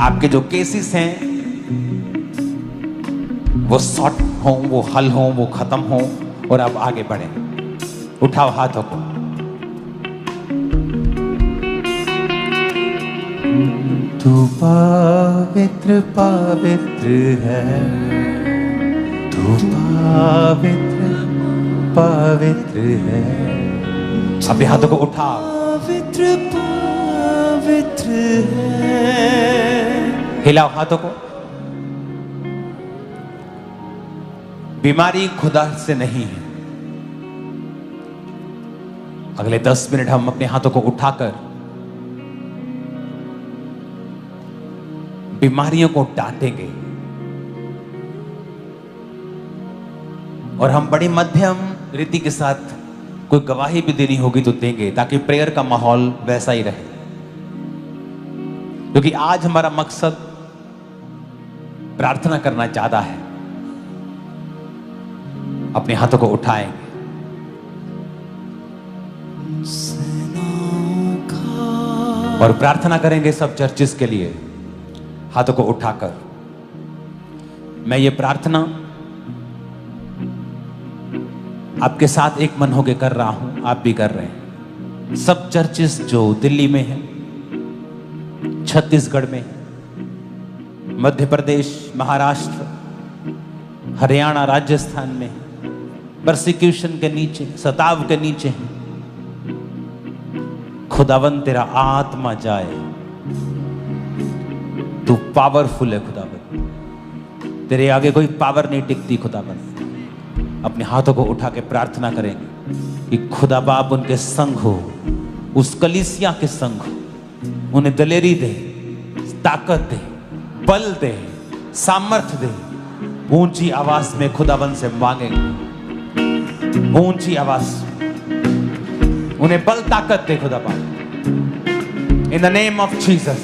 आपके जो केसेस हैं वो सॉर्ट हो, वो हल हो, वो खत्म हो, और आप आगे बढ़ें। उठाओ हाथों को। तू पवित्र पवित्र है, तू पवित्र पवित्र है। अपने हाथों को उठाओ। पवित्र पवित्र है। हिलाओ हाथों को। बीमारी खुदा से नहीं है। अगले 10 मिनट हम अपने हाथों को उठाकर बीमारियों को डांटेंगे, और हम बड़ी मध्यम रीति के साथ कोई गवाही भी देनी होगी तो देंगे, ताकि प्रेयर का माहौल वैसा ही रहे। क्योंकि आज हमारा मकसद प्रार्थना करना ज्यादा है। अपने हाथों को उठाएंगे और प्रार्थना करेंगे सब चर्चेस के लिए, हाथों को उठाकर। मैं ये प्रार्थना आपके साथ एक मन होकर कर रहा हूं, आप भी कर रहे हैं। सब चर्चेस जो दिल्ली में हैं, छत्तीसगढ़ में, मध्य प्रदेश, महाराष्ट्र, हरियाणा, राजस्थान में परसिक्यूशन के नीचे, सताव के नीचे हैं, खुदावन तेरा आत्मा जाए। तू पावरफुल है खुदावन, तेरे आगे कोई पावर नहीं टिकती खुदावन। अपने हाथों को उठा के प्रार्थना करेंगे कि खुदा बाप उनके संग हो, उस कलीसिया के संग हो। उन्हें दलेरी दे, ताकत दे, बल दे, सामर्थ्य दे। ऊंची आवाज में खुदावन से मांगेंगे, ऊंची आवाज। उन्हें बल ताकत दे खुदा बाप, इन द नेम ऑफ जीसस।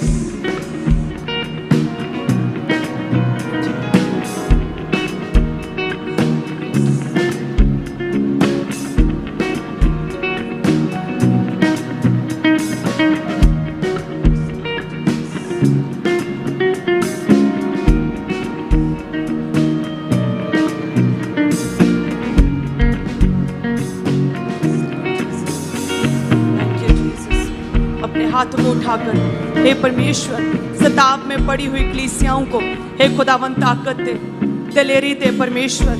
उठाकर हे परमेश्वर सताव में पड़ी हुई कलीसियाओं को हे खुदावन ताकत दे, दिलेरी दे परमेश्वर,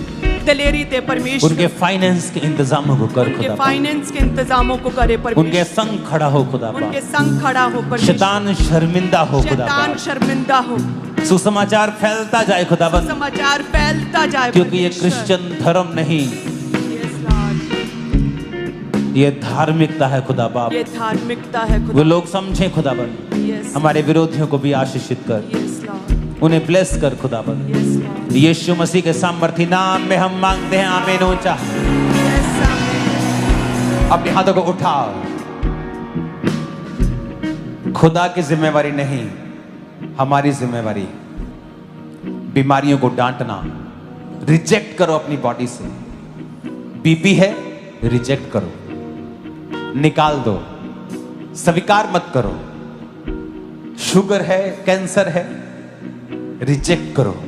दिलेरी दे परमेश्वर। उनके फाइनेंस के इंतजामों को कर उनके खुदा, फाइनेंस के इंतजामों को करे परमेश्वर। उनके संग खड़ा हो खुदा, उनके संग खड़ा हो परमेश्वर। शैतान शर्मिंदा हो खुदा, शैतान शर्मिंदा हो। सुसमाचार फैलता जाए खुदाबंद, समाचार फैलता जाए क्योंकि ये परमेश्वर। क्रिश्चियन धर्म नहीं, Yes, Lord। ये धार्मिकता है खुदा बाप। ये धार्मिकता है वो खुदा। लोग समझे खुदाबंद, Yes, हमारे विरोधियों को भी आशीषित कर, Yes, Lord। उन्हें ब्लेस कर खुदाबंद। Yes, Lord। यीशु मसीह के सामर्थी नाम में हम मांगते हैं, आमीन। ऊंचा Yes, Amen। अपने हाथों को उठाओ। खुदा की जिम्मेवारी नहीं, हमारी जिम्मेवारी। बीमारियों को डांटना, रिजेक्ट करो अपनी बॉडी से। बीपी है, रिजेक्ट करो, निकाल दो, स्वीकार मत करो। शुगर है, कैंसर है, रिजेक्ट करो,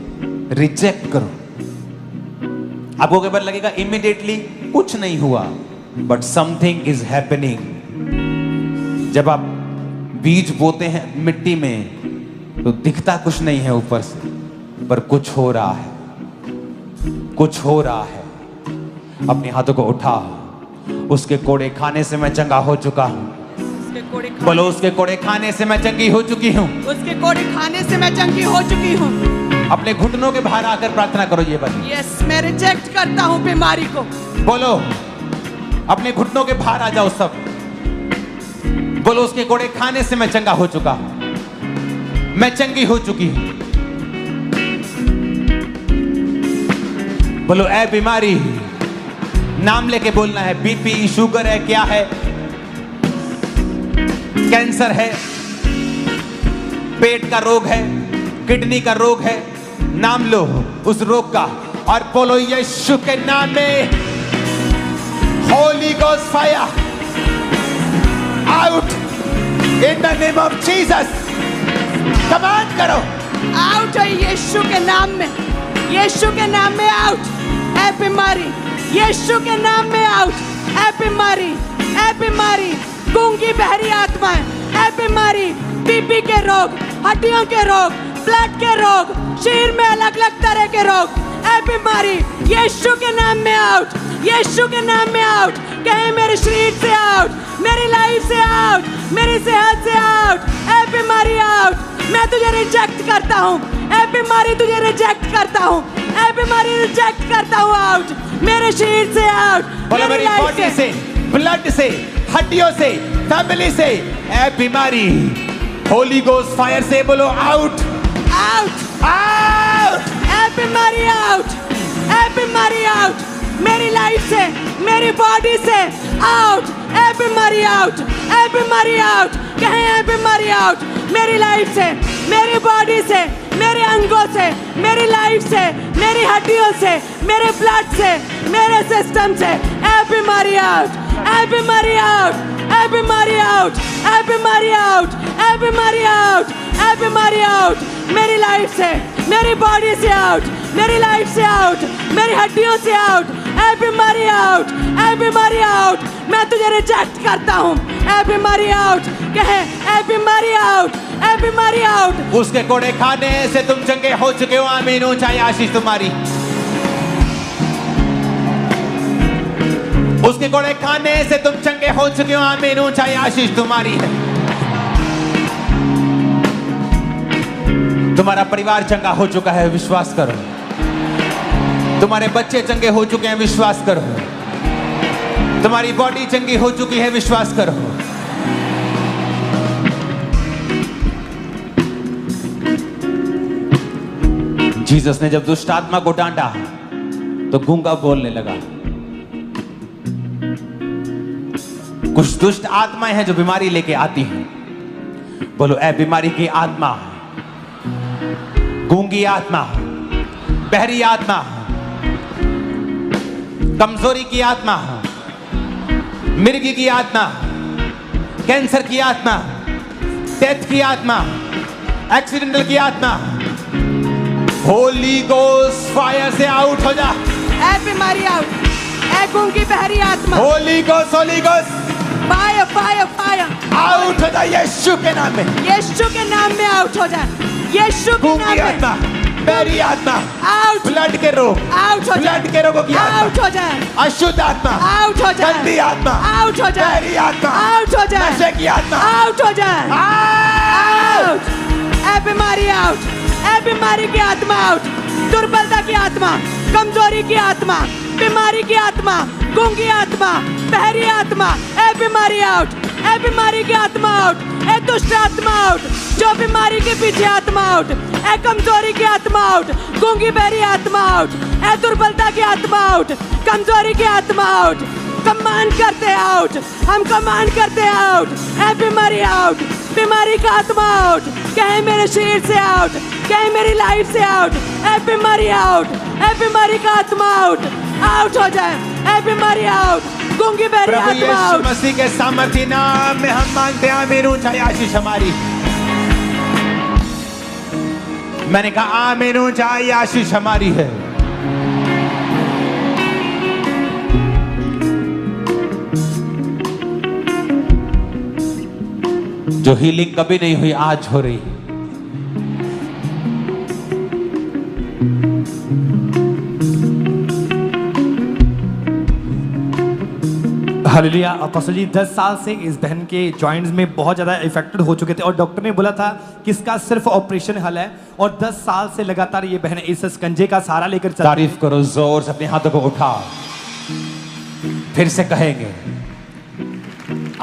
रिजेक्ट करो। आपको कई बार लगेगा इमीडिएटली कुछ नहीं हुआ, बट समथिंग इज हैपनिंग। जब आप बीज बोते हैं मिट्टी में तो दिखता कुछ नहीं है ऊपर से, पर कुछ हो रहा है, कुछ हो रहा है। अपने हाथों को उठाओ। उसके कोड़े खाने से मैं चंगा हो चुका हूं। उसके कोड़े खाने- बोलो, उसके कोड़े खाने से मैं चंगी हो चुकी हूं। उसके कोड़े खाने से मैं चंगी हो चुकी हूँ। अपने घुटनों के बाहर आकर प्रार्थना करो ये बात। यस, मैं रिजेक्ट करता हूँ बीमारी को। बोलो, अपने घुटनों के बाहर आ जाओ सब। बोलो, उसके कोड़े खाने से मैं चंगा हो चुका हूं, मैं चंगी हो चुकी हूं। बोलो, ऐ बीमारी, नाम लेके बोलना है। बीपी, शुगर है, क्या है, कैंसर है, पेट का रोग है, किडनी का रोग है, नाम लो उस रोग का और बोलो, यीशु के नाम में Holi ghost fire out in the name of Jesus. Command करो, आउट है यीशु के नाम में, यीशु के नाम में आउट। ऐ बीमारी, यीशु के नाम में आउट। ऐ बीमारी, ऐ बीमारी, गूंगी बहरी आत्माएं, ऐ बीमारी, बीपी के रोग, हड्डियों के रोग, ब्लड के रोग, शरीर में अलग अलग तरह के रोग, ऐ बीमारी, यीशु के नाम में आउट, यीशु के नाम में आउट। कहे मेरे शरीर से आउट, मेरी लाइफ से आउट, मेरी सेहत से आउट। ऐ बीमारी आउट, मैं तुझे रिजेक्ट करता हूँ। ऐ बीमारी, तुझे रिजेक्ट करता हूँ। ऐ बीमारी, रिजेक्ट करता हूँ आउट, मेरे शरीर से आउट, बोलो, मेरी बॉडी से, ब्लड से, हड्डियों से, फैमिली से, ऐ बीमारी, होली गोस्ट फायर से बोलो आउट, आउट, आउट। ऐ बीमारी आउट, ऐ बीमारी आउट, मेरी लाइफ से, मेरी बॉडी से आउट। ऐ बीमारी आउट, ऐ बीमारी आउट, कहें ऐ बीमारी आउट, मेरी लाइफ से, मेरी बॉडी से, मेरे अंगों से, मेरी लाइफ से, मेरी हड्डियों से, मेरे ब्लड से, मेरे सिस्टम से। ऐ बीमारी आउट, ऐ बीमारी आउट, ऐ बीमारी आउट, ऐ बीमारी आउट, ऐ बीमारी आउट, ऐ बीमारी आउट, मेरी लाइफ से, मेरी बॉडी से आउट, मेरी लाइफ से आउट, मेरी हड्डियों से आउट। ऐ बीमारी आउट, ऐ बीमारी आउट, मैं तुझे रिजेक्ट करता हूँ। ऐ बीमारी आउट, कहे ऐ बीमारी आउट, ऐ बीमारी आउट। उसके कोड़े खाने से तुम चंगे हो चुके हो, आमीन। ऊंचाई आशीष तुम्हारी। उसके कोड़े खाने से तुम चंगे हो चुके हो, आमीन। ऊंचाई आशीष तुम्हारी है। तुम्हारा परिवार चंगा हो चुका है, विश्वास करो। तुम्हारे बच्चे चंगे हो चुके हैं, विश्वास करो। तुम्हारी बॉडी चंगी हो चुकी है, विश्वास करो। जीसस ने जब दुष्ट आत्मा को डांटा तो गूंगा बोलने लगा। कुछ दुष्ट आत्माएं हैं जो बीमारी लेके आती हैं। बोलो, ऐ बीमारी की आत्मा, गूंगी आत्मा, बहरी आत्मा, कमजोरी की आत्मा, मिर्गी की आत्मा, कैंसर की आत्मा, डेथ की आत्मा, एक्सीडेंटल की आत्मा, होली गोस्ट फायर से आउट हो जा। ऐ बीमारी आउट, ऐ गूंगी बहरी आत्मा, Holi ghost, Holi ghost, fire, fire, fire, out हो जाए यीशु के नाम में। यीशु के नाम में आउट हो जाए, यीशु के नाम गूंगी में आत्मा, बेरी आत्मा, आउट, ब्लड के रोग, आउट हो जाए, ब्लड के रोगों की आउट आत्मा, हो जाए, अशुद्ध आत्मा, आउट हो जाए, गंदी आत्मा, आउट हो जाए, बेरी आत्मा, आउट हो जाए, नशे की आत्मा, आउट हो जाए, आउट, ए बीमारी आउट, ए बीमारी की आत्मा आउट, दुर्बलता की आत्मा, कमजोरी की आत्मा, बीमारी की आत्मा, गूंगी आत्मा, बहरी आत्मा, ए बीमारी आउट, ए बीमारी की आत्मा आउट, ए दुष्ट आत्मा आउट, जो बीमारी के पीछे आत्मा आउट, ए कमजोरी की आत्मा आउट, गूंगी बहरी आत्मा आउट, ए दुर्बलता की आत्मा आउट, कमजोरी की आत्मा आउट, कमांड करते आउट, हम कमांड करते आउट, ए बीमारी आउट, बीमारी का आत्मा आउट, कहे मेरे शरीर से आउट, कहे मेरी लाइफ से आउट, ए बीमारी आउट, ए बीमारी का आत्मा आउट, आउट हो जाए, ए बीमारी आउट, गूंगी बहरी प्रभु आत्मा यीशु आउट। मसीह के सामर्थी नाम में हम मांगते हैं, आमीन। ऊंचाई आशीष हमारी, मैंने कहा आमीन, ऊंचाई आशीष हमारी है। जो हीलिंग कभी नहीं हुई आज हो रही है। हालेलुया। अपोस्टल जी 10 साल से इस बहन के जॉइंट्स में बहुत ज़्यादा इफेक्टेड हो चुके थे और डॉक्टर ने बोला था कि इसका सिर्फ ऑपरेशन हल है, और 10 साल से लगातार ये बहन इस स्कंजे का सहारा लेकर चलती है। तारीफ करो जोर से, अपने हाथों को उठाओ, फिर से कहेंगे।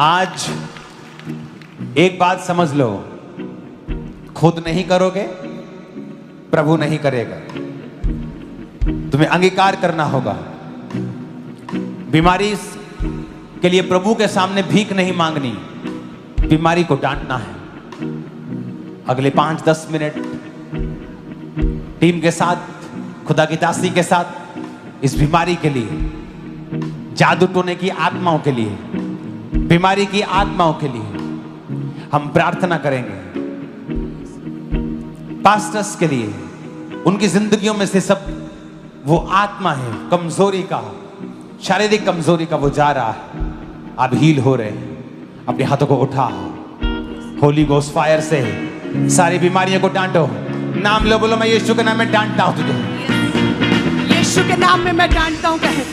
आज एक बात समझ लो, खुद नहीं करोगे प्रभु नहीं करेगा, तुम्हें अंगीकार करना होगा। बीमारी के लिए प्रभु के सामने भीख नहीं मांगनी, बीमारी को डांटना है। अगले 5-10 मिनट टीम के साथ, खुदा की दासी के साथ, इस बीमारी के लिए, जादू टोने की आत्माओं के लिए, बीमारी की आत्माओं के लिए हम प्रार्थना करेंगे। पास्टर्स के लिए, उनकी जिंदगियों में से सब वो आत्मा है कमजोरी का, शारीरिक कमजोरी का, वो जा रहा है। आप हील हो रहे हैं। अपने हाथों को उठाओ, होली गोस्ट फायर से सारी बीमारियों को डांटो। नाम लो, बोलो मैं यीशु के नाम में डांटता हूं तुझे। यीशु के नाम में मैं डांटता हूं, कहे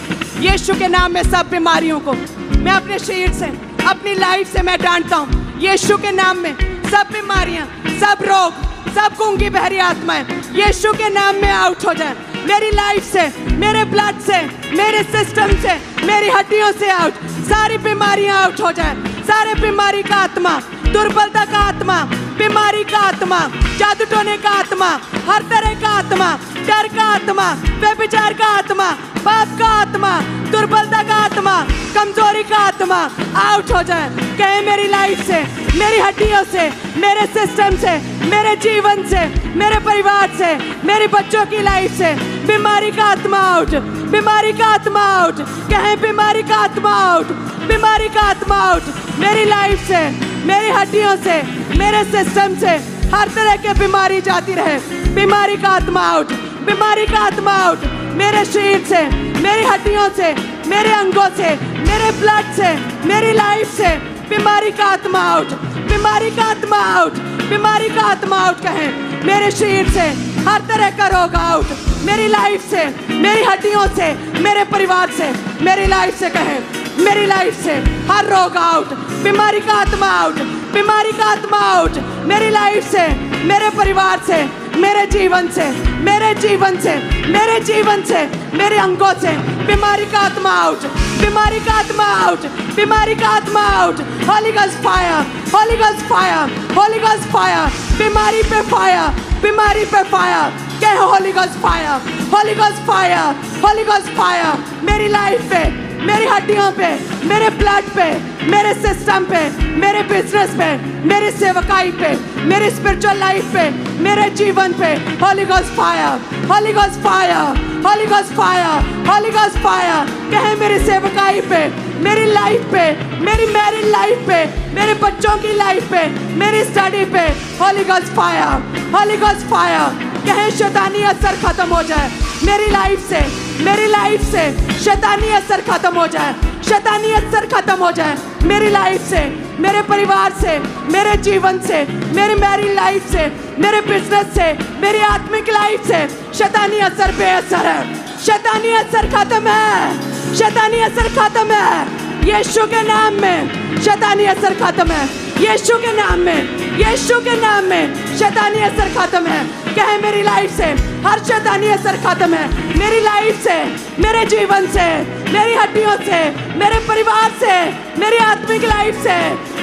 यीशु के नाम में सब बीमारियों को मैं अपने शरीर से, अपनी लाइफ से मैं डांटता हूं। यीशु के नाम में सब बीमारियां, सब रोग, सब गूंगी बहरी आत्माएं यीशु के नाम में आउट हो जाए। मेरी लाइफ से, मेरे ब्लड से, मेरे सिस्टम से, मेरी हड्डियों से आउट, सारी बीमारियां आउट हो जाए। सारे बीमारी का आत्मा, दुर्बलता का आत्मा, बीमारी का आत्मा, जादू टोने का आत्मा, हर तरह का आत्मा, डर का आत्मा, व्यभिचार का आत्मा, पाप का आत्मा, दुर्बलता का आत्मा, कमजोरी का आत्मा आउट हो जाए। कहे मेरी लाइफ से, मेरी हड्डियों से, मेरे सिस्टम से, मेरे जीवन से, मेरे परिवार से, मेरे बच्चों की लाइफ से बीमारी का आत्मा आउट, बीमारी का आत्मा आउट। कहे बीमारी का आत्मा आउट, बीमारी का आत्मा आउट। मेरी लाइफ से, मेरी हड्डियों से, मेरे सिस्टम से हर तरह की बीमारी जाती रहे। बीमारी का आत्मा आउट, बीमारी का आत्मा आउट। मेरे शरीर से, मेरी हड्डियों से, मेरे अंगों से, मेरे ब्लड से, मेरी लाइफ से बीमारी का आत्मा आउट, बीमारी का आत्मा आउट, बीमारी का आत्मा आउट। कहे मेरे शरीर से हर तरह का रोग आउट, मेरी लाइफ से, मेरी हड्डियों से, मेरे परिवार से, मेरी लाइफ से। कहे मेरी लाइफ से हर रोग आउट, बीमारी का आत्मा आउट, बीमारी का आत्मा आउट। मेरी लाइफ से, मेरे परिवार से, मेरे जीवन से, मेरे जीवन से, मेरे जीवन से, मेरे अंगों से बीमारी का आत्मा आउट, बीमारी का आत्मा आउट, बीमारी का आत्मा out. Holi ghost fire, Holi ghost fire, Holi ghost fire. बीमारी पे फायर, बीमारी पे फायर। कहे Holi ghost fire, Holi ghost fire, Holi ghost fire. मेरी लाइफ पे, मेरी हड्डियों पे, मेरे ब्लड पे, मेरे सिस्टम पे, मेरे बिजनेस पे, मेरी सेवकाई पे, मेरी स्पिरिचुअल लाइफ पे, मेरे जीवन पे Holi ghost fire, Holi ghost fire, Holi ghost fire, Holi ghost fire. कहे मेरी सेवकाई पे, मेरी लाइफ पे, मेरी मैरिड लाइफ पे, मेरे बच्चों की लाइफ पे, मेरी स्टडी पे Holi ghost fire, Holi ghost fire. कहे शैतानी असर खत्म हो जाए मेरी लाइफ से, मेरी लाइफ से शैतानी असर खत्म हो जाए, शैतानी असर खत्म हो जाए मेरी लाइफ से, मेरे परिवार से, मेरे जीवन से, मेरी मैरिड लाइफ से, मेरे बिजनेस से, मेरी आत्मिक लाइफ से। शैतानी असर बेअसर है, शैतानी असर खत्म है, शैतानी असर खत्म है यीशु के नाम में। शैतानी असर खत्म है यीशु के नाम में, यीशु के नाम में शैतानी असर खत्म है। कहे मेरी लाइफ से हर शैतानी असर खत्म है, मेरी लाइफ से, मेरे जीवन से, मेरी हड्डियों से, मेरे परिवार से, मेरी आत्मिक लाइफ से,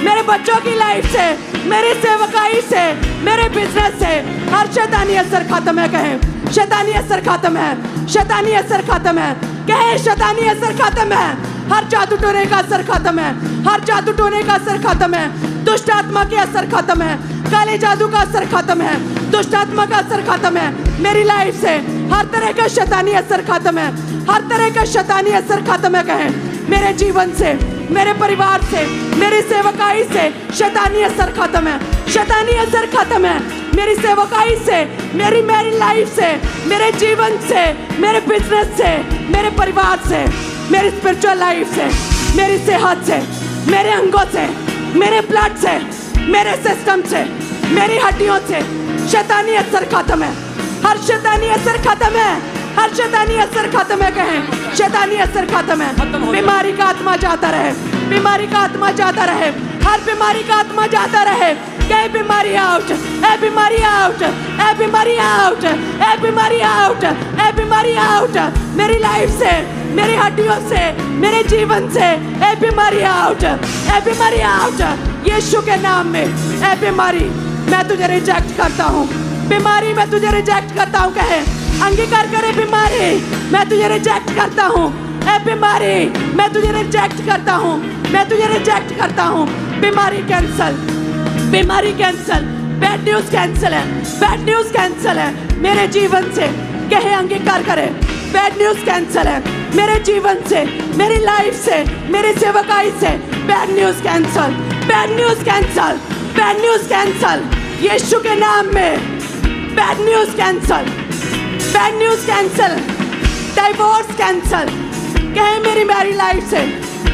मेरे बच्चों की लाइफ से, मेरी सेवकाई से, मेरे बिजनेस से हर शैतानी असर खत्म है। कहे शैतानी असर खत्म है, शैतानी असर खत्म है। कहे शैतानी असर खत्म है, हर जादू टोने का असर खत्म है, हर जादू टोने का असर खत्म है, दुष्ट आत्मा के असर खत्म है, काले जादू का असर खत्म है, दुष्ट आत्मा का असर खत्म है। मेरी लाइफ से हर तरह का शैतानी असर खत्म है, हर तरह का शैतानी असर खत्म है। कहे मेरे जीवन से, मेरे परिवार से, मेरी सेवकाई से शैतानी असर खत्म है, शैतानी असर खत्म है। मेरी सेवकाई से, मेरी मैरिड लाइफ से, मेरे जीवन से, मेरे बिजनेस से, मेरे परिवार से, मेरी स्पिरिचुअल लाइफ से, मेरी सेहत से, मेरे अंगों से, मेरे ब्लड से, मेरे सिस्टम से, मेरी हड्डियों से शैतानी असर खत्म है, हर शैतानी असर खत्म है, हर शैतानी असर खत्म है। कहें शैतानी असर खत्म है। बीमारी का आत्मा जाता रहे, बीमारी का आत्मा जाता रहे, हर बीमारी का आत्मा जाता रहे। कहे बीमारी आउट, ए बीमारी आउट, ए बीमारी आउट, ए बीमारी आउट, ए बीमारी आउट मेरी लाइफ से, मेरी हड्डियों से, मेरे जीवन से ए बीमारी आउट, ए बीमारी आउट यीशु के नाम में। ए बीमारी मैं तुझे रिजेक्ट करता हूँ, बीमारी मैं तुझे रिजेक्ट करता हूँ। कहे अंगीकार करे बीमारी मैं तुझे रिजेक्ट करता हूँ, ए बीमारी मैं तुझे रिजेक्ट करता हूँ, मैं तुझे रिजेक्ट करता हूँ। बीमारी कैंसल, बीमारी कैंसल, बैड न्यूज कैंसल है, बैड न्यूज कैंसल है मेरे जीवन से। कहे अंगीकार करे बैड न्यूज कैंसल है मेरे जीवन से, मेरी लाइफ से, मेरी सेवकाई से। Bad news cancel, bad news cancel, bad news cancel यीशु के नाम में। Bad news cancel, bad news cancel, divorce cancel. कहे मेरी मैरिड लाइफ से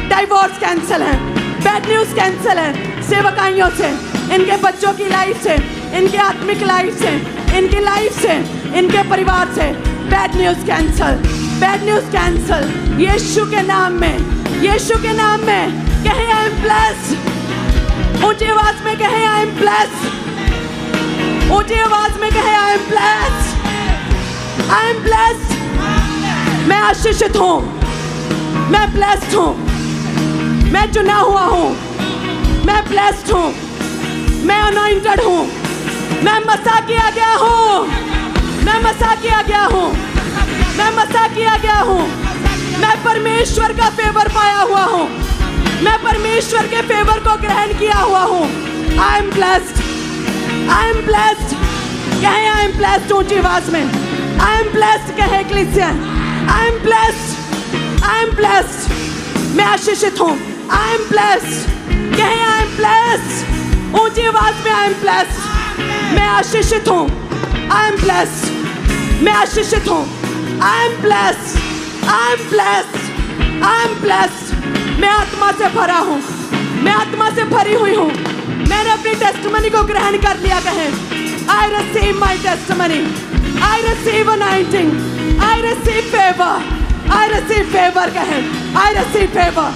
डाइवोर्स कैंसल है, बैड न्यूज कैंसल है सेवकाइयों से, इनके बच्चों की लाइफ से, इनके आत्मिक लाइफ से, इनकी लाइफ से, इनके परिवार से। Bad news cancel, bad news cancel यीशु के नाम में, यीशु के नाम में। कहे आई एम ब्लेस्ड, ऊंची आवाज में कहे आई एम ब्लेस्ड, ऊंची आवाज में कहे आई am blessed, I am blessed. मैं आशीषित हूँ, मैं ब्लेस्ड हूँ, मैं चुना हुआ हूँ, मैं ब्लेस्ड हूँ, मैं अनॉइंटेड हूँ, मैं मसा किया गया हूँ, मैं मसा किया गया हूँ, मैं मसा किया गया हूँ। मैं परमेश्वर का फेवर पाया हुआ हूँ, मैं परमेश्वर के फेवर को ग्रहण किया हुआ हूँ। आई am blessed, I am blessed. कहे आई एम ब्लेस्ड ऊंची आवाज में। आई एम ब्लेस्ड कहे ecclesia, I am blessed, I am blessed. मैं आशीषित हूँ, आई एम ब्लेस्ड। कहे आई एम ब्लेस्ड ऊंची आवाज में। आई एम ब्लेस्ड, मैं आशीषित हूँ, आई एम ब्लेस्ड, मैं आशीषित हूँ। आई am blessed, I am blessed, I am blessed. मैं आत्मा से भरा हूँ, मैं आत्मा से भरी हुई हूँ। मैंने अपनी टेस्टिमनी को ग्रहण कर लिया। कहे I receive my testimony, I receive anointing, I receive favour, I receive favour. कहे I receive favour,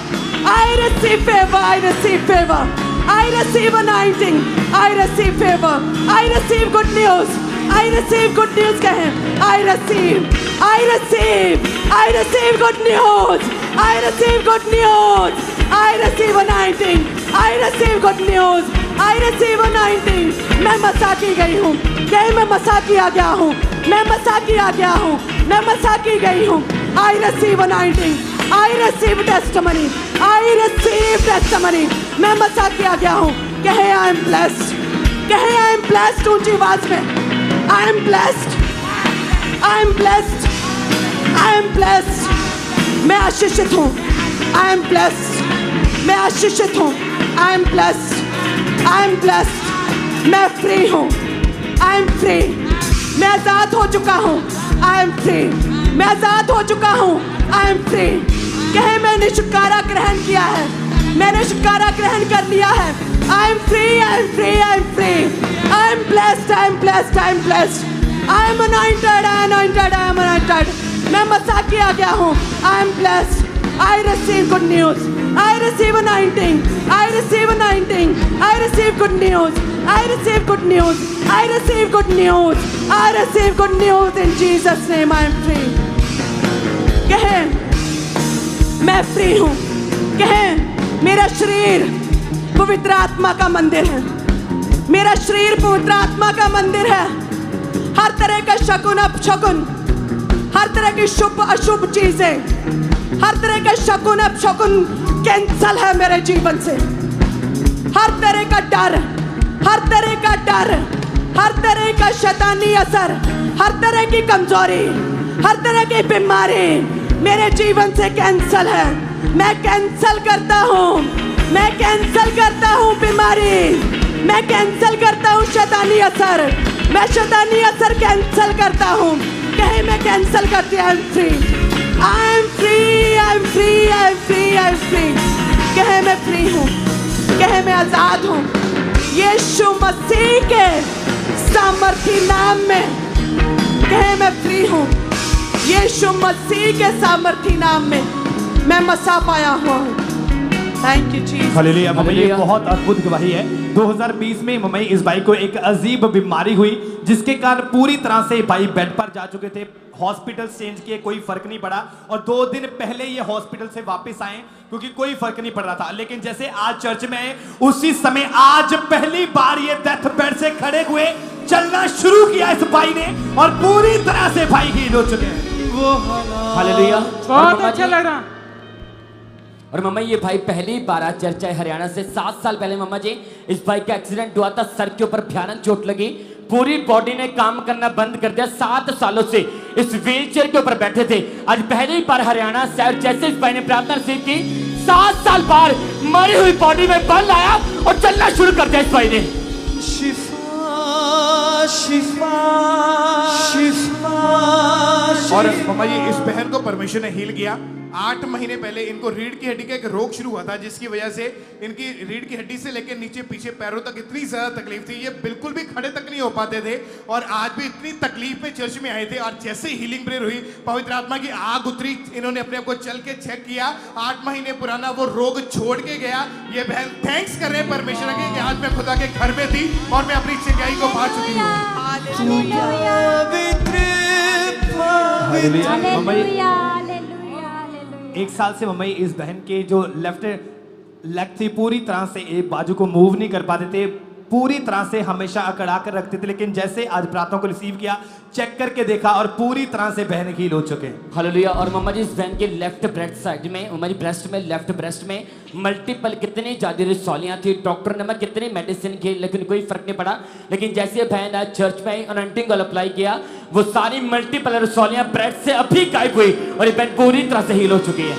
I receive favour, I receive favour, I receive anointing, I receive favour, I receive good news, I receive good news. कहे I receive, I receive, I receive good news, I receive good news, I receive anointing, I receive good news, I receive anointing. मैं मसा की गई हूँ, कहे मैं मसा किया गया हूँ, मैं मसा किया गया हूँ, मैं मसा की गई हूँ। आई receive anointing, I receive testimony, I receive testimony. मैं मसा किया गया हूँ। कहे आई एम ब्लेस्ड, कहे आई एम ब्लेस्ड ऊंची आवाज में। आई am blessed, I am blessed, I am blessed. मैं आशीषित हूँ, आई एम ब्लेस्ड, मैं आशीषित हूँ। आई am blessed, I am blessed. मैं फ्री हूँ, आई एम फ्री। मैं आजाद हो चुका हूँ, आई एम फ्री। मैं आजाद हो चुका हूँ, आई एम फ्री। कहे मैंने छुटकारा ग्रहण किया है, मैंने छुटकारा ग्रहण कर लिया है। I am free, I am free, I am free, I am blessed, I am blessed, I am blessed, I M anointed, I am anointed, I am anointed. मैं मसा किया गया हूँ। आई am blessed, I receive good news, I receive anointing, I receive anointing, I receive good news, I receive good news, I receive good news, I receive good news in Jesus name. I am free. कहे मैं free हूँ। कहे मेरा शरीर पवित्र आत्मा का मंदिर है, मेरा शरीर पवित्र आत्मा का मंदिर है। हर तरह का शकुन अपशकुन, हर तरह की शुभ अशुभ चीजें, हर तरह का शकुन अपशकुन कैंसल है मेरे जीवन से। हर तरह का डर, हर तरह का डर, हर तरह का शैतानी असर, हर तरह की कमजोरी, हर तरह की बीमारी मेरे जीवन से कैंसल है। मैं कैंसल करता हूँ, मैं कैंसल करता हूँ बीमारी, मैं कैंसल करता हूँ शैतानी असर, मैं शैतानी असर कैंसल करता हूँ। कहे मैं कैंसल करती हूँ। I am free, I am free, I am free, I am free, I am free. कहे मैं फ्री हूँ, कहे मैं आजाद हूँ यीशु मसीह के सामर्थी नाम में। कहे मैं फ्री हूँ यीशु मसीह के सामर्थी नाम में। मैं मसा पाया हुआ हूँ। Thank you Jesus. Hallelujah. Mummy ये बहुत अद्भुत गवाही है। 2020 में मम्मी इस भाई को एक अजीब बीमारी हुई जिसके कारण पूरी तरह से भाई बेड पर जा चुके थे। हॉस्पिटल चेंज किए, कोई फर्क नहीं पड़ा और 2 दिन पहले ये हॉस्पिटल से वापस आए क्योंकि कोई फर्क नहीं पड़ रहा था। लेकिन जैसे आज चर्च में आए उसी समय आज पहली बार ये डेथ बेड से खड़े हुए, चलना शुरू किया इस भाई ने और पूरी तरह से भाई हील हो चुके हैं। हालेलुया। बहुत अच्छा लग रहा। और मम्मा ये भाई पहली बार आज चर्च आए हरियाणा से। 7 साल पहले मम्मा जी इस भाई का एक्सीडेंट हुआ था, सर के ऊपर भयानक चोट लगी, पूरी बॉडी ने काम करना बंद कर दिया। 7 सालों से इस व्हीलचेयर के ऊपर बैठे थे। आज पहली बार हरियाणा शहर जैसे इस भाई ने प्रार्थना रिसीव की, 7 साल बाद मरी हुई बॉडी में बल आया और चलना शुरू कर दिया इस भाई ने। शिफा शिफा शिफा। और मम्मा जी इस बहन को परमेश्वर ने हील किया। 8 महीने पहले इनको रीढ़ की हड्डी का एक रोग शुरू हुआ था जिसकी वजह से इनकी रीढ़ की हड्डी से लेकर नीचे पीछे पैरों तक इतनी ज्यादा तकलीफ थी, ये बिल्कुल भी खड़े तक नहीं हो पाते थे। और आज भी इतनी तकलीफ में चर्च में आए थे और जैसे हीलिंग प्रेयर हुई, पवित्र आत्मा की आग उतरी, इन्होंने अपने आप को चल के चेक किया, 8 महीने पुराना वो रोग छोड़ के गया। ये बहन थैंक्स कर रहे हैं परमेश्वर के कि आज मैं खुदा के घर में थी और मैं अपनी चंगाई को पा चुकी हूँ। एक साल से मम्मी इस बहन के जो लेफ्ट लेग थी पूरी तरह से एक बाजू को मूव नहीं कर पाते थे, पूरी तरह से हमेशा अकड़ा कर रखते थे। लेकिन जैसे आज प्रार्थना को रिसीव किया, चेक करके देखा और पूरी तरह से बहन हील हो चुके हैं। हालेलुया। और मम्मा जी इस बहन के लेफ्ट ब्रेस्ट साइड में, मम्मा जी ब्रेस्ट में, लेफ्ट ब्रेस्ट में मल्टीपल कितनी ज्यादा रसौलियां थी। डॉक्टर ने मैं कितनी मेडिसिन की लेकिन कोई फर्क नहीं पड़ा। लेकिन जैसे बहन आज चर्च में अनॉइंटिंग ऑयल अप्लाई किया, वो सारी मल्टीपल रसौलियां ब्रेस्ट से अभी गायब हुई और ये बहन पूरी तरह से हील हो चुकी है।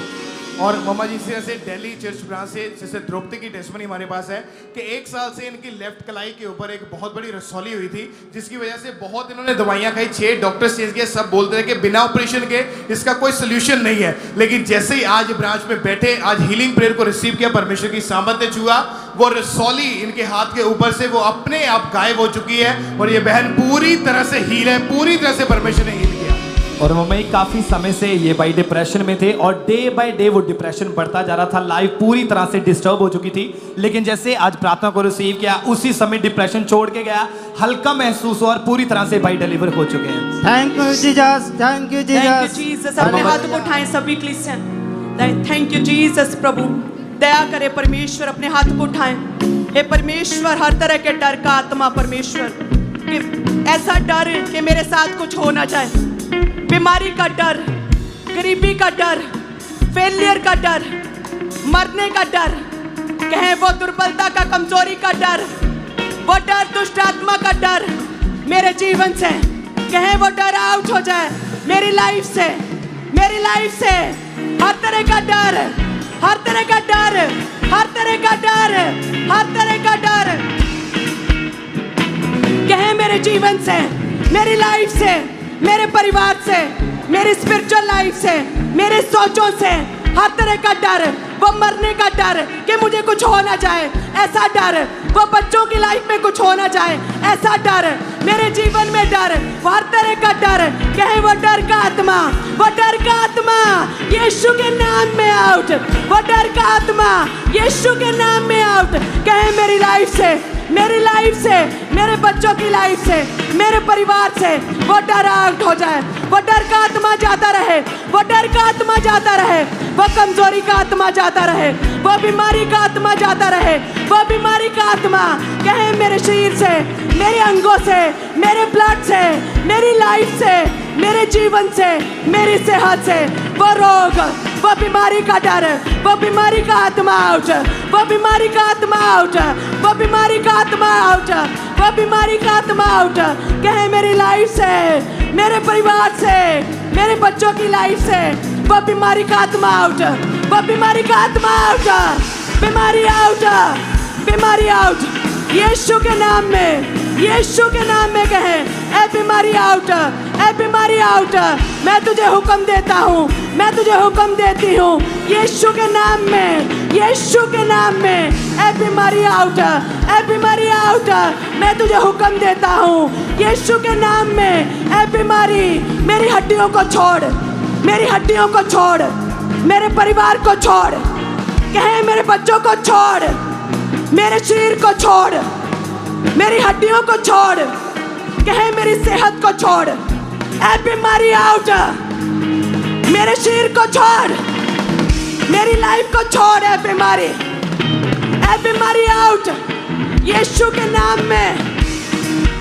और मम्मा जी से जैसे दिल्ली चर्च ब्रांच से जैसे द्रौपदी की टेस्टमनी हमारे पास है कि 1 साल से इनकी लेफ्ट कलाई के ऊपर एक बहुत बड़ी रसौली हुई थी जिसकी वजह से बहुत इन्होंने दवाइयां खाई, 6 डॉक्टर्स चेंज किए, सब बोलते थे कि बिना ऑपरेशन के इसका कोई सोल्यूशन नहीं है। लेकिन जैसे ही आज ब्रांच में बैठे, आज हीलिंग प्रेयर को रिसीव किया, परमेश्वर की सामर्थ्य छुआ, वो रसौली इनके हाथ के ऊपर से वो अपने आप गायब हो चुकी है और ये बहन पूरी तरह से हील है, पूरी तरह से परमेश्वर ने हील किया। और मम्मी काफी समय से ये भाई डिप्रेशन में थे और डे बाय डे वो डिप्रेशन बढ़ता जा रहा था, लाइफ पूरी तरह से डिस्टर्ब हो चुकी थी। लेकिन जैसे आज प्रार्थना को रिसीव किया, उसी समय डिप्रेशन छोड़ के गया, हल्का महसूस हुआ और पूरी तरह से भाई डिलीवर हो चुके हैं। Thank you Jesus, thank you Jesus. Jesus अपने हाथों को उठाएं सभी क्रिश्चियन। Thank you Jesus. प्रभु दया करे परमेश्वर, अपने हाथों को उठाएं। हे परमेश्वर, हर तरह के डर का आत्मा परमेश्वर, कि ऐसा डर कि मेरे साथ कुछ हो ना जाए, बीमारी का डर, गरीबी का डर, फेलियर का डर, मरने का डर, कहें वो दुर्बलता का, कमजोरी का डर, वो डर दुष्ट आत्मा का डर मेरे जीवन से, कहें वो डर आउट हो जाए मेरी लाइफ से, मेरी लाइफ से। हर तरह का डर, हर तरह का डर, हर तरह का डर, हर तरह का डर कहें मेरे जीवन से, मेरी लाइफ से, मेरे परिवार से, मेरी स्पिरिचुअल लाइफ से, मेरे सोचों से, हर तरह का डर, वो मरने का डर कि मुझे कुछ हो ना जाए, ऐसा डर, वो बच्चों की लाइफ में कुछ हो ना जाए, ऐसा डर, मेरे जीवन में डर, हर तरह का डर, कहे वो डर का आत्मा, वो डर का आत्मा यीशु के नाम में आउट, वो डर का आत्मा यीशु के नाम में आउट, कहे मेरी लाइफ से, मेरी लाइफ से, मेरे बच्चों की लाइफ से, मेरे परिवार से वो डर आउट हो जाए, वो डर का आत्मा जाता रहे, वो डर का आत्मा जाता रहे, वो कमजोरी का आत्मा जाता रहे, वो बीमारी का आत्मा जाता रहे, वो बीमारी का आत्मा कहे मेरे शरीर से, मेरे अंगों से, मेरे ब्लड से, मेरी लाइफ से, मेरे जीवन से, मेरी सेहत से, वो रोग, वो बीमारी का डर, वो बीमारी का आत्मा आउट, वो बीमारी का आत्मा आउट, वो बीमारी का आत्मा आउट, वो बीमारी का आत्मा आउट, कहे मेरी लाइफ से, मेरे परिवार से, मेरे बच्चों की लाइफ से, वो बीमारी का आत्मा आउट, वो बीमारी का आत्मा आउट, बीमारी आउट, बीमारी आउट, यीशु के नाम में, यीशु के नाम में कहे ए बीमारी आउट, ए बीमारी आउट, मैं तुझे हुक्म देता हूँ, मैं तुझे हुक्म देती हूँ, यीशु के नाम में, यीशु के नाम में, ए बीमारी आउट, ए बीमारी आउट, मैं तुझे हुक्म देता हूँ, यीशु के नाम में, ए बीमारी मेरी हड्डियों को छोड़, मेरी हड्डियों को छोड़, मेरे परिवार को छोड़, कहे मेरे बच्चों को छोड़, मेरे शरीर को छोड़, मेरी हड्डियों को छोड़, कहे मेरी सेहत को छोड़, ए बीमारी आउट, मेरे शरीर को छोड़, मेरी लाइफ को छोड़, ए बीमारी आउट, यीशु के नाम में,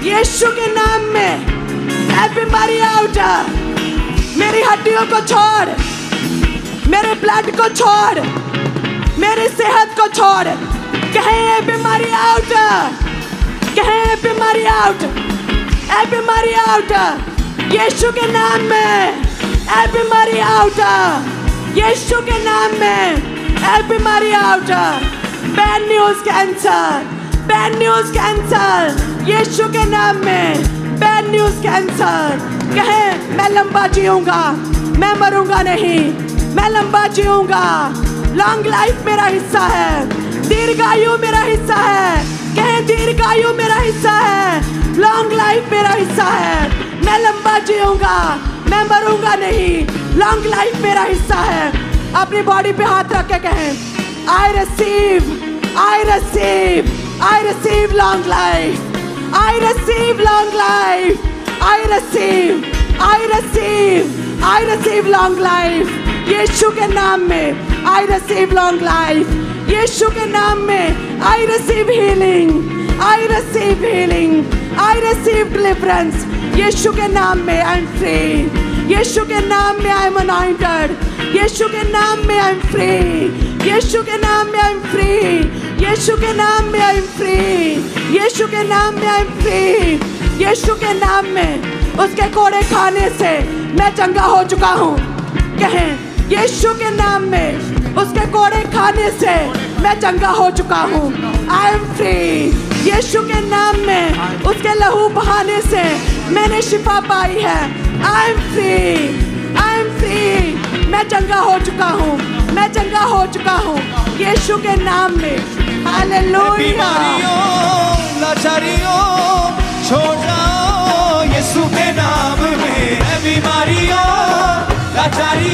यीशु के नाम में, ए बीमारी आउट, मेरी हड्डियों को छोड़, मेरे ब्लड को छोड़, मेरी सेहत को छोड़, कहे ए बीमारी आउट, कहे ए बीमारी आउट, ए बीमारी आउट, यीशु के नाम में, ए बीमारी आउट, यीशु के नाम में, ए बीमारी out, bad news cancer, bad news cancer, यीशु के नाम में, बैड न्यूज कैंसर, कहे मैं लंबा जीऊंगा, मैं मरूंगा नहीं, मैं लंबा जीऊंगा, लॉन्ग लाइफ मेरा हिस्सा है, दीर्घायु मेरा हिस्सा है, कहे दीर्घायु मेरा हिस्सा है, लॉन्ग लाइफ मेरा हिस्सा है, मैं लंबा जीऊंगा, मैं मरूंगा नहीं, लॉन्ग लाइफ मेरा हिस्सा है। अपनी बॉडी पे हाथ रख के कहें I receive, I receive, I receive long life, I receive long life, I receive, I receive, I receive long life, यीशु के नाम में आई रिसीव लॉन्ग लाइफ, यीशु के नाम में I receive healing, I receive healing, I receive deliverance, यीशु के नाम में आई एम फ्री, यीशु के नाम में आई एम अनॉइंटेड, यीशु के नाम में आई एम फ्री, यीशु के नाम में आई एम फ्री, यीशु के नाम में आई एम फ्री, यीशु के नाम में आई एम फ्री, यीशु के नाम में उसके कोड़े खाने से मैं चंगा हो चुका हूँ, कहें यीशु के नाम में उसके कोड़े खाने से मैं चंगा हो चुका हूँ, आई एम फ्री, यीशु के नाम में उसके लहू बहाने से मैंने शिफा पाई है, I am free, I am free, मैं चंगा हो चुका हूँ, मैं चंगा हो चुका हूँ, यीशु के नाम में, हालेलुया। लाचारियों छोड़ जाओ यीशु के नाम में, बीमारियों लाचारी